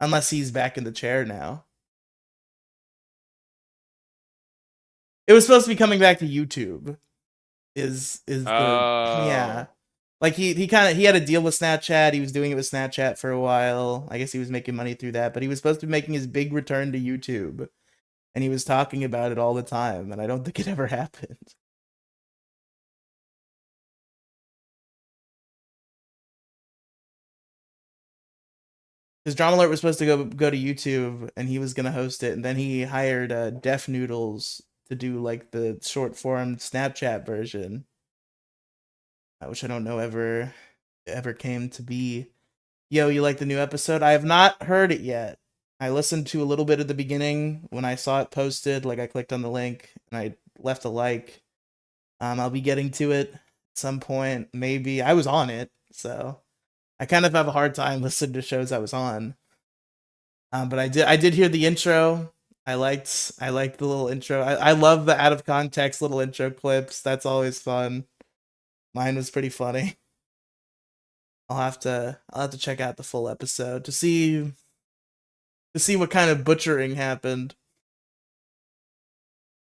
Unless he's back in the chair now. It was supposed to be coming back to YouTube. Is the yeah. Oh. Like he had a deal with Snapchat. He was doing it with Snapchat for a while. I guess he was making money through that, but he was supposed to be making his big return to YouTube. And he was talking about it all the time, and I don't think it ever happened. His Drama Alert was supposed to go to YouTube, and he was gonna host it, and then he hired Def Noodles to do like the short form Snapchat version, which I don't know ever came to be. Yo, you like the new episode? I have not heard it yet. I listened to a little bit at the beginning when I saw it posted. Like I clicked on the link and I left a like. I'll be getting to it at some point. Maybe I was on it, so I kind of have a hard time listening to shows I was on. But I did hear the intro. I liked the little intro. I love the out of context little intro clips. That's always fun. Mine was pretty funny. I'll have to check out the full episode to see what kind of butchering happened.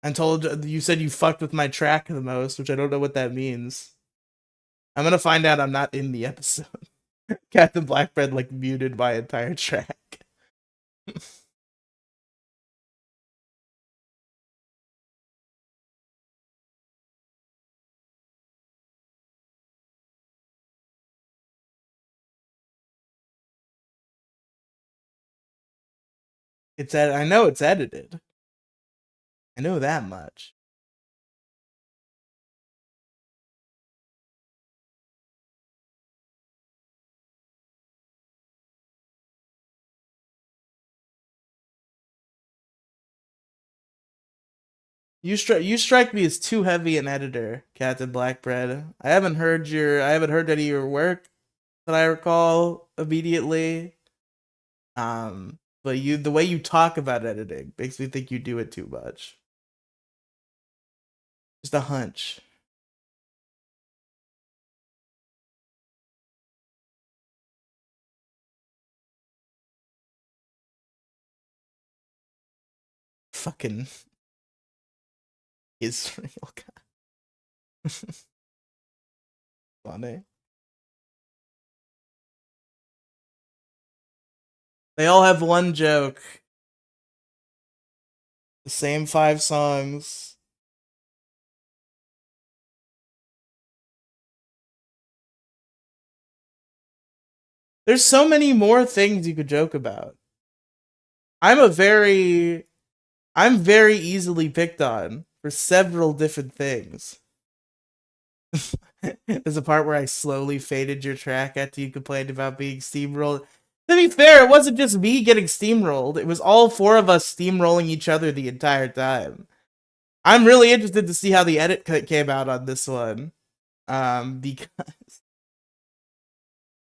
I'm told you said you fucked with my track the most, which I don't know what that means. I'm gonna find out I'm not in the episode. Captain Blackbread like muted my entire track. I know it's edited. I know that much. You strike me as too heavy an editor, Captain Blackbread. I haven't heard any of your work that I recall immediately. But the way you talk about editing makes me think you do it too much. Just a hunch. Fucking Israel guy. Funny. They all have one joke. The same 5 songs. There's so many more things you could joke about. I'm a very I'm very easily picked on for several different things. There's a part where I slowly faded your track after you complained about being steamrolled. To be fair, it wasn't just me getting steamrolled. It was all four of us steamrolling each other the entire time. I'm really interested to see how the edit came out on this one. Because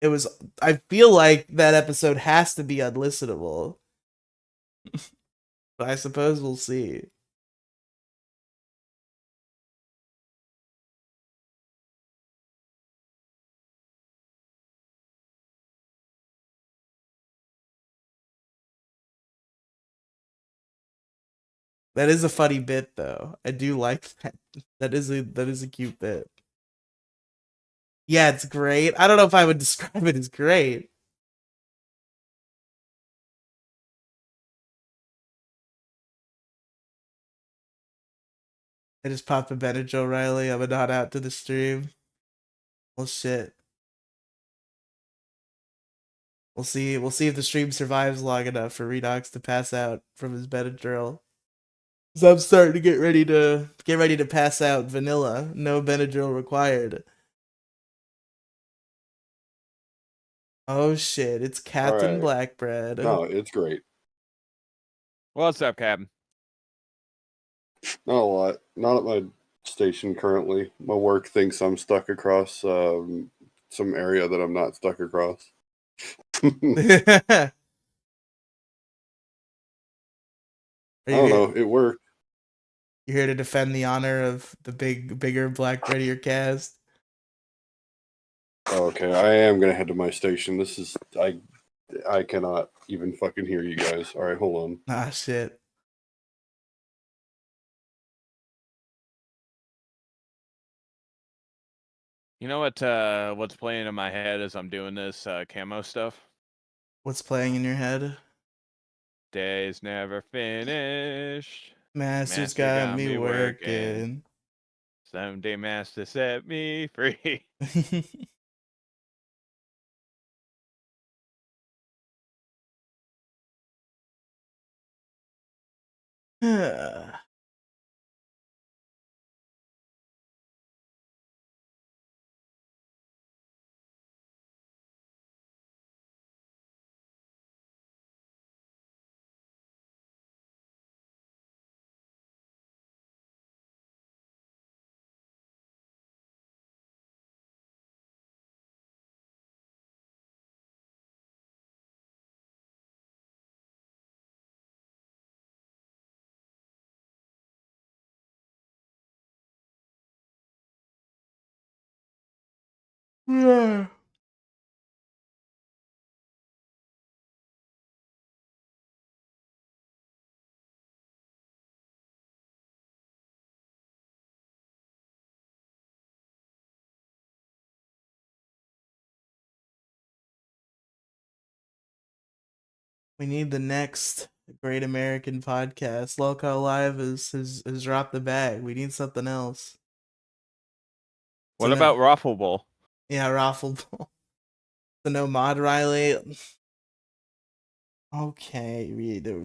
it was, I feel like that episode has to be unlistenable. But I suppose we'll see. That is a funny bit, though. I do like that. That is a cute bit. Yeah, it's great. I don't know if I would describe it as great. I just popped a Benadryl, Riley. I'm not out to the stream. Well, shit. We'll see. We'll see if the stream survives long enough for Redox to pass out from his Benadryl. So I'm starting to get ready to pass out vanilla. No Benadryl required. Oh shit! It's All Captain right. Blackbread. No, it's great. What's up, Captain? Not a lot. Not at my station currently. My work thinks I'm stuck across some area that I'm not stuck across. I don't know. It worked. You're here to defend the honor of the bigger Blackbreadier cast. Okay, I am gonna head to my station. This is I cannot even fucking hear you guys. All right, hold on. Ah shit. You know what's playing in my head as I'm doing this camo stuff? What's playing in your head? Days never finished. Master's got me working. Someday master set me free. Yeah. We need the next great American podcast. Lolcow Live has dropped the bag. We need something else. What about Raffleball? Yeah, Raffleball. The no mod Riley. Okay,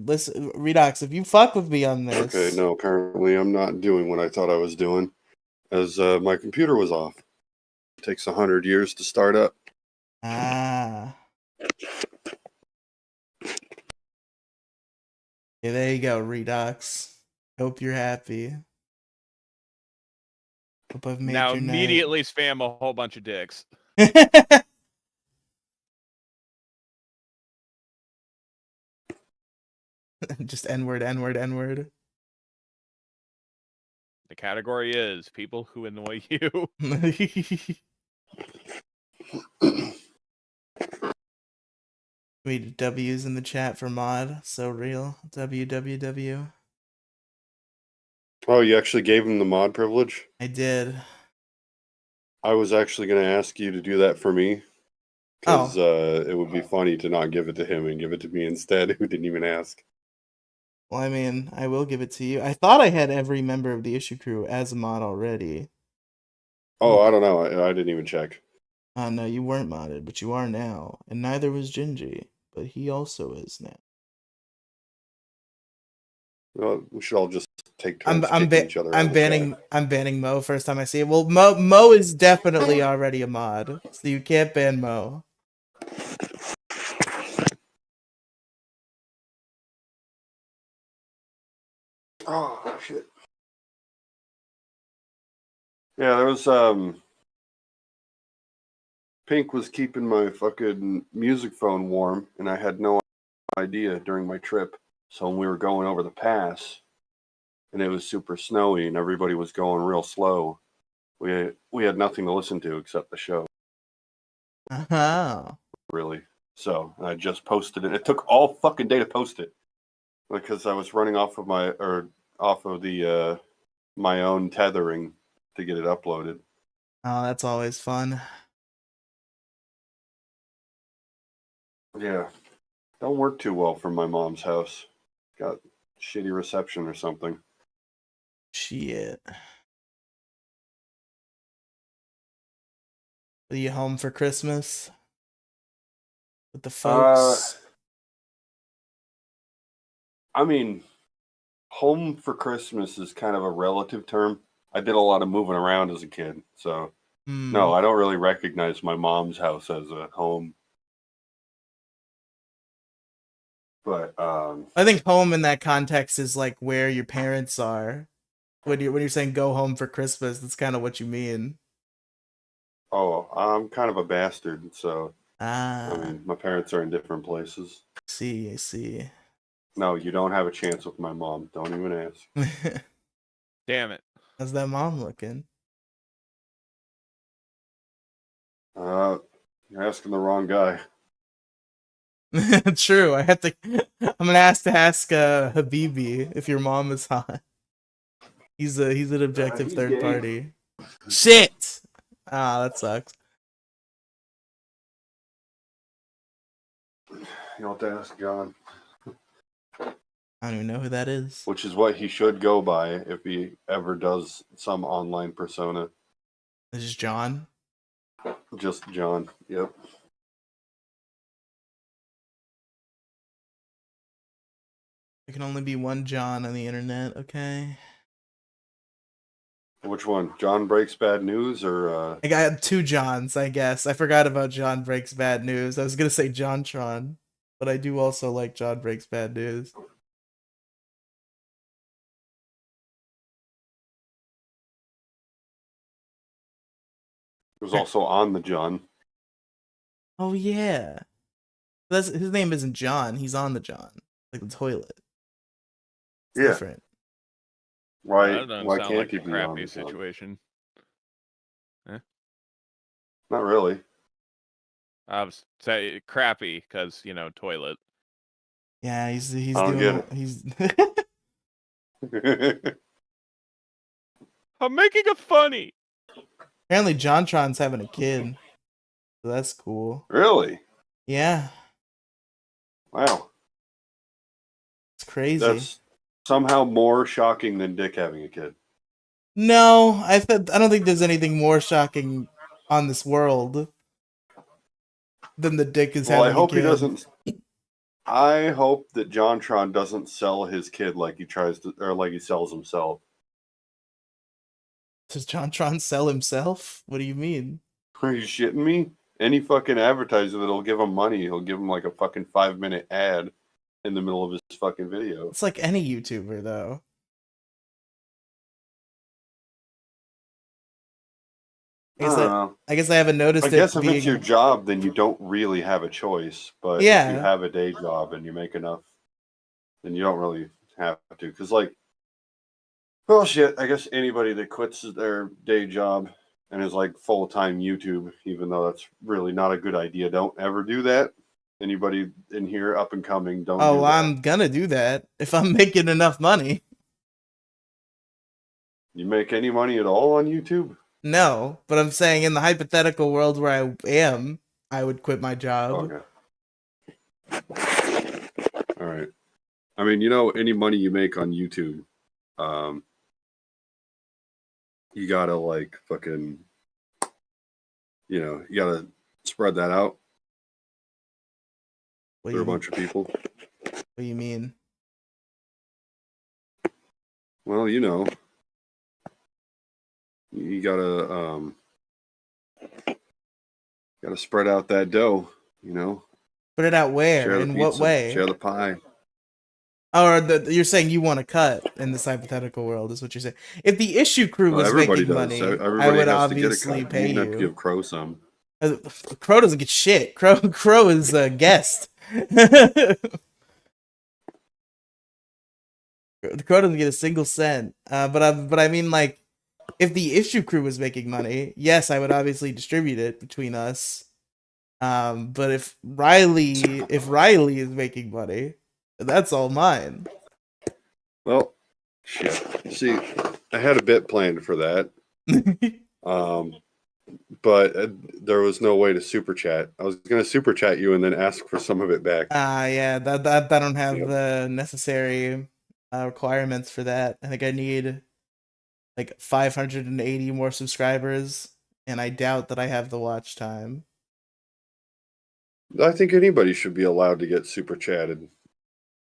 listen, Redox, if you fuck with me on this. Okay, no, apparently I'm not doing what I thought I was doing, as my computer was off. It takes 100 years to start up. Ah. Yeah, there you go, Redox. Hope you're happy. Hope I've made Now your immediately spam a whole bunch of dicks. night. Just N-word, N-word, N-word. The category is people who annoy you. We W's in the chat for mod. So real. WWW. Oh, you actually gave him the mod privilege? I did. I was actually going to ask you to do that for me, because it would be funny to not give it to him and give it to me instead, who didn't even ask. Well, I mean, I will give it to you. I thought I had every member of the issue crew as a mod already. Oh, I don't know. I didn't even check. No, you weren't modded, but you are now. And neither was Gingy, but he also is now. Well, we should all just take turns kicking each other out I'm of the chat. I'm banning Mo first time I see it. Well, Mo is definitely already a mod, so you can't ban Mo. Oh shit. Yeah, there was Pink was keeping my fucking music phone warm, and I had no idea during my trip. So when we were going over the pass, and it was super snowy, and everybody was going real slow, we had nothing to listen to except the show. Oh. Really. So I just posted it. It took all fucking day to post it because I was running off of the my own tethering to get it uploaded. Oh, that's always fun. Yeah. Don't work too well from my mom's house. Got shitty reception or something. Shit. Are you home for Christmas? With the folks? I mean, home for Christmas is kind of a relative term. I did a lot of moving around as a kid, so no, I don't really recognize my mom's house as a home. But I think home in that context is like where your parents are. When you're saying go home for Christmas, that's kind of what you mean. oh, I'm kind of a bastard, so I Ah, mean, my parents are in different places. I see. No, you don't have a chance with my mom. Don't even ask. Damn it. How's that mom looking? You're asking the wrong guy. True. I'm gonna ask Habibi if your mom is hot. He's an objective He's third gay. party. Shit. Ah, that sucks. You'll have to ask John. I don't even know who that is. Which is what he should go by if he ever does some online persona. This is John. Just John. Yep. There can only be one John on the internet, okay? Which one? John Breaks Bad News or I got two Johns, I guess. I forgot about John Breaks Bad News. I was gonna say JonTron, but I do also like John Breaks Bad News. it was also on the John. Oh yeah. That's his name isn't John, he's on the John. Like the toilet. It's Yeah. different. Why That doesn't why sound can't like he a be on crappy the John? situation. Not really. I was say crappy because toilet. Yeah, he's I don't doing get he's I'm making it funny. apparently JonTron's having a kid. So that's cool. Really? Yeah, Wow. it's crazy. That's somehow more shocking than Dick having a kid. No, I don't think there's anything more shocking on this world than the Dick is Well, I having a hope he kid. doesn't. I hope that JonTron doesn't sell his kid like he tries to, or like he sells himself. Does JonTron sell himself? What do you mean? Are you shitting me? Any fucking advertiser that'll give him money, he'll give him like a fucking 5-minute ad in the middle of his fucking video. It's like any YouTuber, though. I don't know. I guess I haven't noticed I guess if being... it's your job, then you don't really have a choice. But Yeah. if you have a day job and you make enough, then you don't really have to. Because, like, well, shit, I guess anybody that quits their day job and is like full-time YouTube, even though that's really not a good idea, don't ever do that. Anybody in here up and coming, don't do that. I'm gonna do that if I'm making enough money. You make any money at all on YouTube? No, but I'm saying in the hypothetical world where I am, I would quit my job. Okay. All right. I mean, any money you make on YouTube, you gotta like fucking, you gotta spread that out for a bunch of people. What do you mean? Well, you gotta spread out that dough. Spread it out where? Share the In pizza, what way? share the pie. Or you're saying you want to cut in this hypothetical world, is what you're saying. If the issue crew was Everybody making does. money, Everybody I would has to get a obviously cut. pay You have to you. give Crow some. Crow doesn't get shit. Crow is a guest. The Crow doesn't get a single cent. But I mean, like, if the issue crew was making money, yes, I would obviously distribute it between us. But if Riley is making money, that's all mine. Well, shit. See, I had a bit planned for that. But there was no way to super chat. I was gonna super chat you and then ask for some of it back. Yeah, that I don't have the necessary requirements for that. I think I need like 580 more subscribers, and I doubt that I have the watch time. I think anybody should be allowed to get super chatted.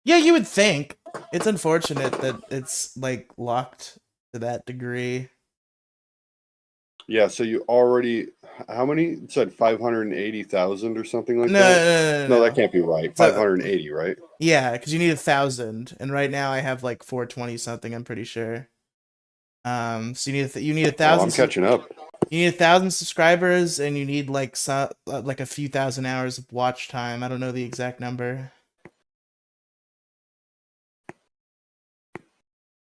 Yeah, you would think. It's unfortunate that it's like locked to that degree. Yeah, so you already, how many? It said 580,000 or something like No, that? no, no, No, no. that can't be right. So 580, right? yeah, because you need 1,000, and right now I have like 420 something. I'm pretty sure. So you need a Oh, I'm thousand. catching up. You need 1,000 subscribers, and you need like like a few thousand hours of watch time. I don't know the exact number.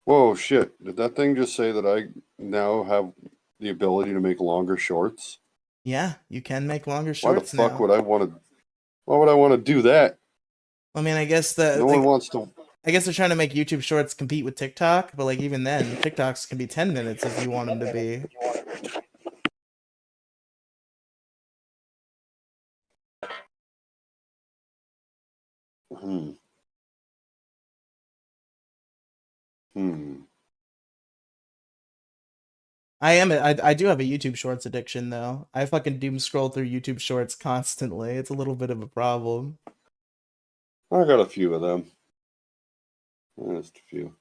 Whoa, shit. Did that thing just say that I now have the ability to make longer shorts? Yeah, you can make longer Why the shorts fuck now. would I want to? Why would I want to do that? I mean, I guess No one wants to. I guess they're trying to make YouTube Shorts compete with TikTok, but like even then, TikToks can be 10 minutes if you want them to be. Hmm. Hmm. I do have a YouTube Shorts addiction though. I fucking doom scroll through YouTube Shorts constantly. It's a little bit of a problem. I got a few of them. Just a few.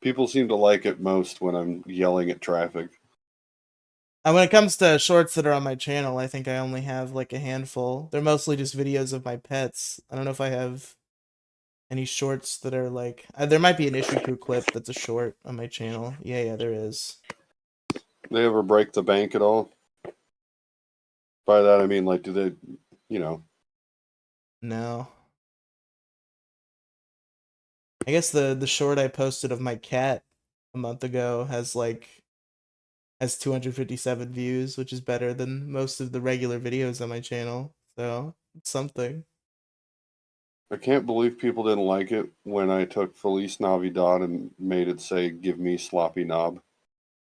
People seem to like it most when I'm yelling at traffic. And when it comes to shorts that are on my channel, I think I only have like a handful. They're mostly just videos of my pets. I don't know if I have any shorts that are like there might be an issue crew clip that's a short on my channel. Yeah, there is. They ever break the bank at all? By that I mean, like, do they, you know? No. I guess the short I posted of my cat a month ago has 257 views, which is better than most of the regular videos on my channel. So, it's something. I can't believe people didn't like it when I took Feliz Navidad and made it say, "Give me sloppy knob."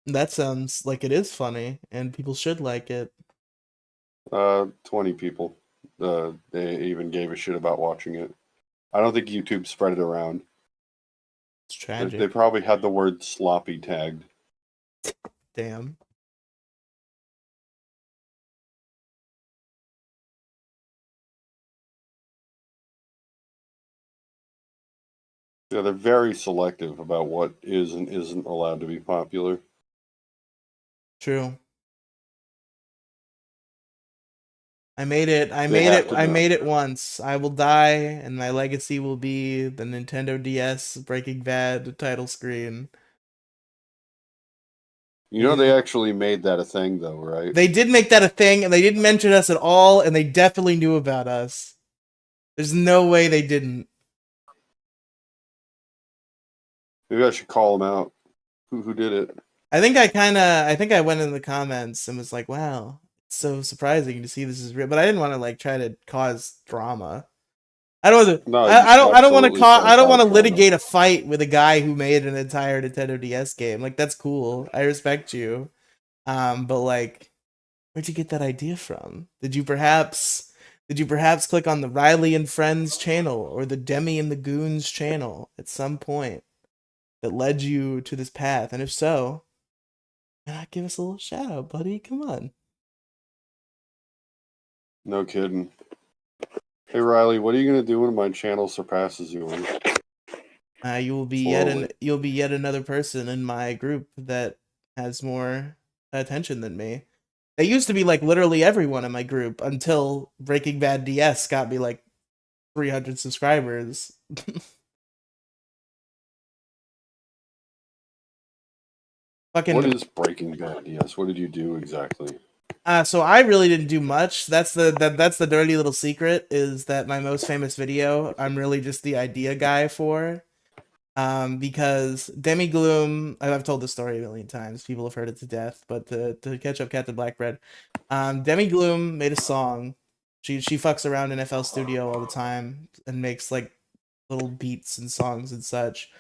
That sounds like it is funny, and people should like it. 20 people. They even gave a shit about watching it. I don't think YouTube spread it around. It's They tragic. probably had the word sloppy tagged. Damn. Yeah, they're very selective about what is and isn't allowed to be popular. True. I made it. They have to I know. made it once. I will die, and my legacy will be the Nintendo DS Breaking Bad title screen. You know, they actually made that a thing, though, right? They did make that a thing, and they didn't mention us at all, and they definitely knew about us. There's no way they didn't. Maybe I should call them out. Who did it? I think I went in the comments and was like, "Wow, it's so surprising to see this is real." But I didn't want to like try to cause drama. I don't want to. No, you should I don't want to absolutely try to I don't want cause to drama. litigate a fight with a guy who made an entire Nintendo DS game. Like that's cool. I respect you. But like, where'd you get that idea from? Did you perhaps click on the Riley and Friends channel or the Demi and the Goons channel at some point that led you to this path? And if so, give us a little shout out, buddy. Come on. No kidding. Hey Riley, what are you gonna do when my channel surpasses yours? You'll be yet another person in my group that has more attention than me. They used to be like literally everyone in my group until Breaking Bad DS got me like 300 subscribers. Fucking. What is Breaking Bad? Yes. What did you do exactly? So I really didn't do much. That's the dirty little secret is that my most famous video, I'm really just the idea guy for. Because Demi Gloom, I've told this story a million times. People have heard it to death, but to catch up Captain Blackbread, Demi Gloom made a song. She fucks around in FL Studio all the time and makes like little beats and songs and such.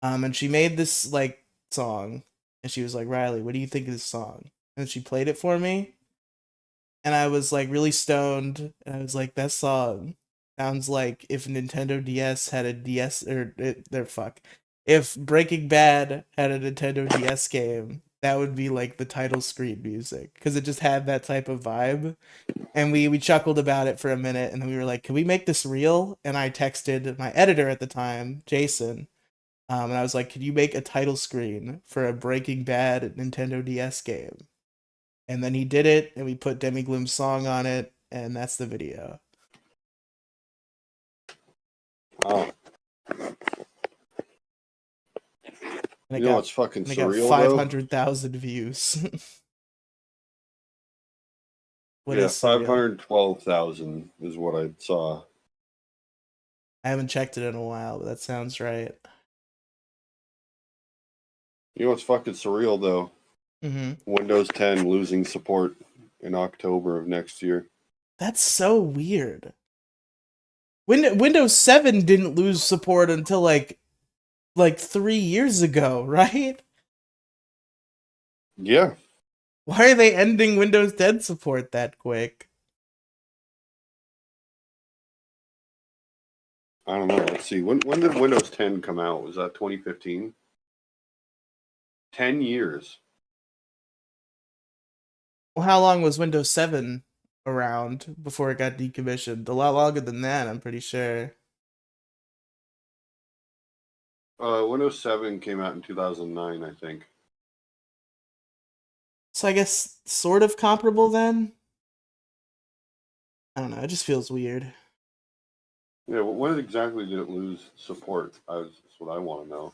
And she made this like song, and she was like, "Riley, what do you think of this song?" And she played it for me, and I was like really stoned, and I was like, "That song sounds like if Nintendo DS had a DS or fuck, if Breaking Bad had a Nintendo DS game, that would be like the title screen music because it just had that type of vibe. And we chuckled about it for a minute, and then we were like, "Can we make this real?" And I texted my editor at the time, Jason, and I was like, "Can you make a title screen for a Breaking Bad Nintendo DS game?" And then he did it, and we put Demi Gloom's song on it, and that's the video. Wow. And You know what's fucking and it got surreal, 500,000 views. What Yeah, is surreal? 512,000 is what I saw. I haven't checked it in a while, but that sounds right. You know what's fucking surreal, though? Mm-hmm. Windows 10 losing support in October of next year. That's so weird. Windows 7 didn't lose support until like 3 years ago, right? Yeah. Why are they ending Windows 10 support that quick? I don't know. Let's see. When did Windows 10 come out? Was that 2015? 10 years. Well, how long was Windows 7 around before it got decommissioned? A lot longer than that, I'm pretty sure. Windows 7 came out in 2009, I think. So I guess sort of comparable then? I don't know, it just feels weird. Yeah, when exactly did it lose support? That's what I want to know.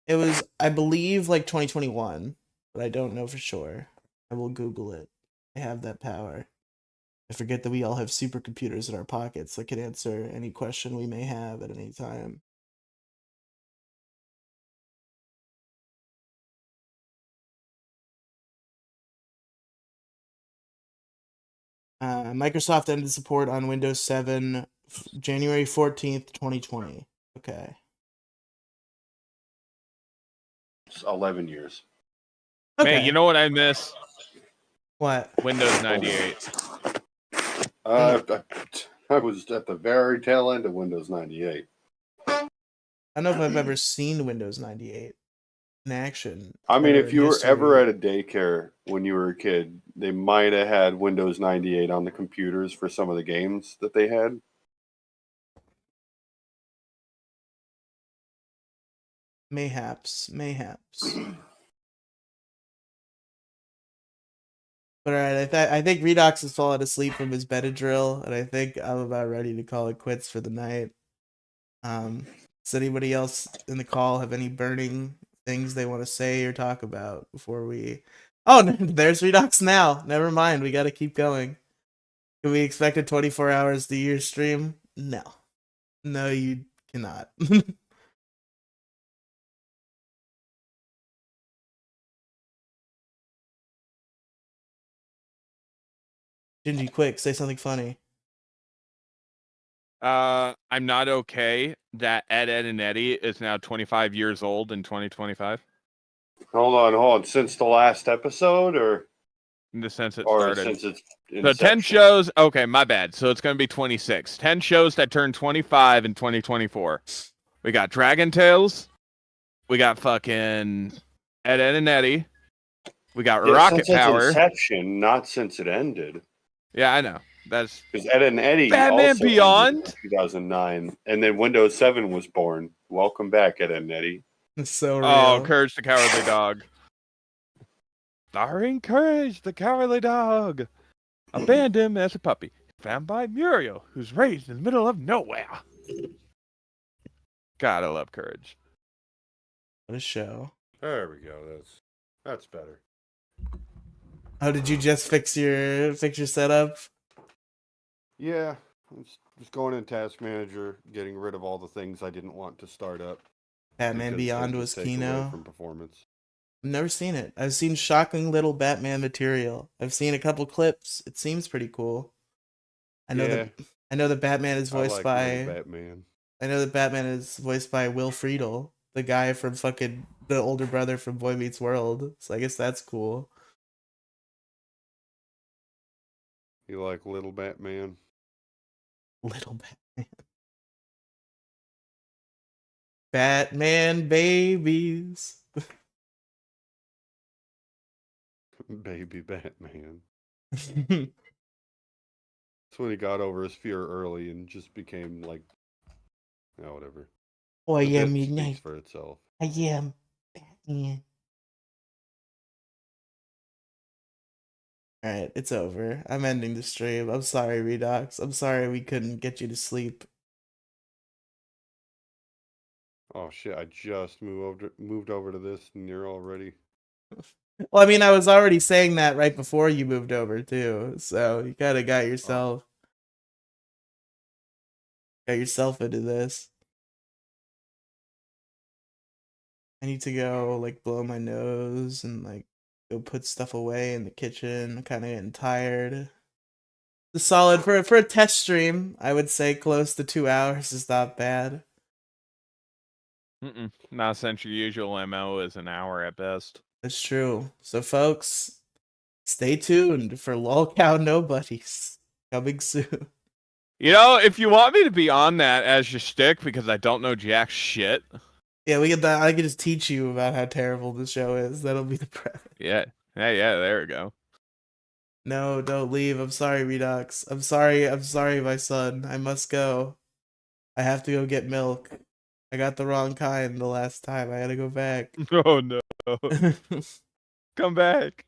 It was, I believe, like 2021, but I don't know for sure. I will Google it. I have that power. I forget that we all have supercomputers in our pockets that can answer any question we may have at any time. Microsoft ended support on Windows 7 January 14th, 2020. Okay. It's 11 years. Okay. Man, you know what I miss? What? Windows 98. I was at the very tail end of Windows 98. I don't know if I've ever seen Windows 98 in action. I mean, or if in you were history. ever at a daycare when you were a kid, they might have had Windows 98 on the computers for some of the games that they had. Mayhaps. But all right, I think Redox has fallen asleep from his Benadryl, and I think I'm about ready to call it quits for the night. Does anybody else in the call have any burning things they want to say or talk about before we? Oh, there's Redox now. Never mind, we got to keep going. Can we expect a 24 hours to year stream? No, you cannot. Gingy, quick, say something funny. I'm not okay that Ed, and Eddie is now 25 years old in 2025. Hold on. Since the last episode, or In the sense it or started. since it's So 10 inception? shows. Okay, my bad. So it's going to be 26. 10 shows that turn 25 in 2024. We got Dragon Tales. We got fucking Ed, and Eddie. We got Rocket since Power. Its inception, not since it ended. Yeah, I know. That's because Ed and Eddie Batman also Beyond ended in 2009, and then Windows 7 was born. Welcome back, Ed and Eddie. It's so real. Oh, Courage the Cowardly Dog. Starring Courage the Cowardly Dog. Abandoned as a puppy. Found by Muriel, who's raised in the middle of nowhere. God, I love Courage. What a show. There we go. That's better. Oh, did you just fix your setup? Yeah, just going in Task Manager, getting rid of all the things I didn't want to start up. Batman Beyond was Kino. From performance. I've never seen it. I've seen shocking little Batman material. I've seen a couple clips. It seems pretty cool. I know that Batman is voiced by Batman. I know that Batman is voiced by Will Friedle, the guy from fucking the older brother from Boy Meets World. So I guess that's cool. You like Little Batman? Little Batman. Batman babies. Baby Batman. That's when he got over his fear early and just became like, yeah, whatever. Oh, The yeah, bit midnight. speaks for itself. I am Batman. Alright, it's over. I'm ending the stream. I'm sorry, Redox. I'm sorry we couldn't get you to sleep. Oh shit! I just moved over to this, and you're already. Well, I mean, I was already saying that right before you moved over, too. So you kind of got yourself into this. I need to go, like, blow my nose and, like, go put stuff away in the kitchen. I'm kind of getting tired. The solid for a test stream, I would say close to 2 hours is not bad. Not since your usual MO is an hour at best. That's true. So, folks, stay tuned for Lolcow Nobodies coming soon. You know, if you want me to be on that as your stick, because I don't know jack shit. Yeah, we get that. I can just teach you about how terrible the show is. That'll be the premise. Yeah. Yeah, there we go. No, don't leave. I'm sorry, Redox. I'm sorry, my son. I must go. I have to go get milk. I got the wrong kind the last time. I gotta go back. Oh no. Come back.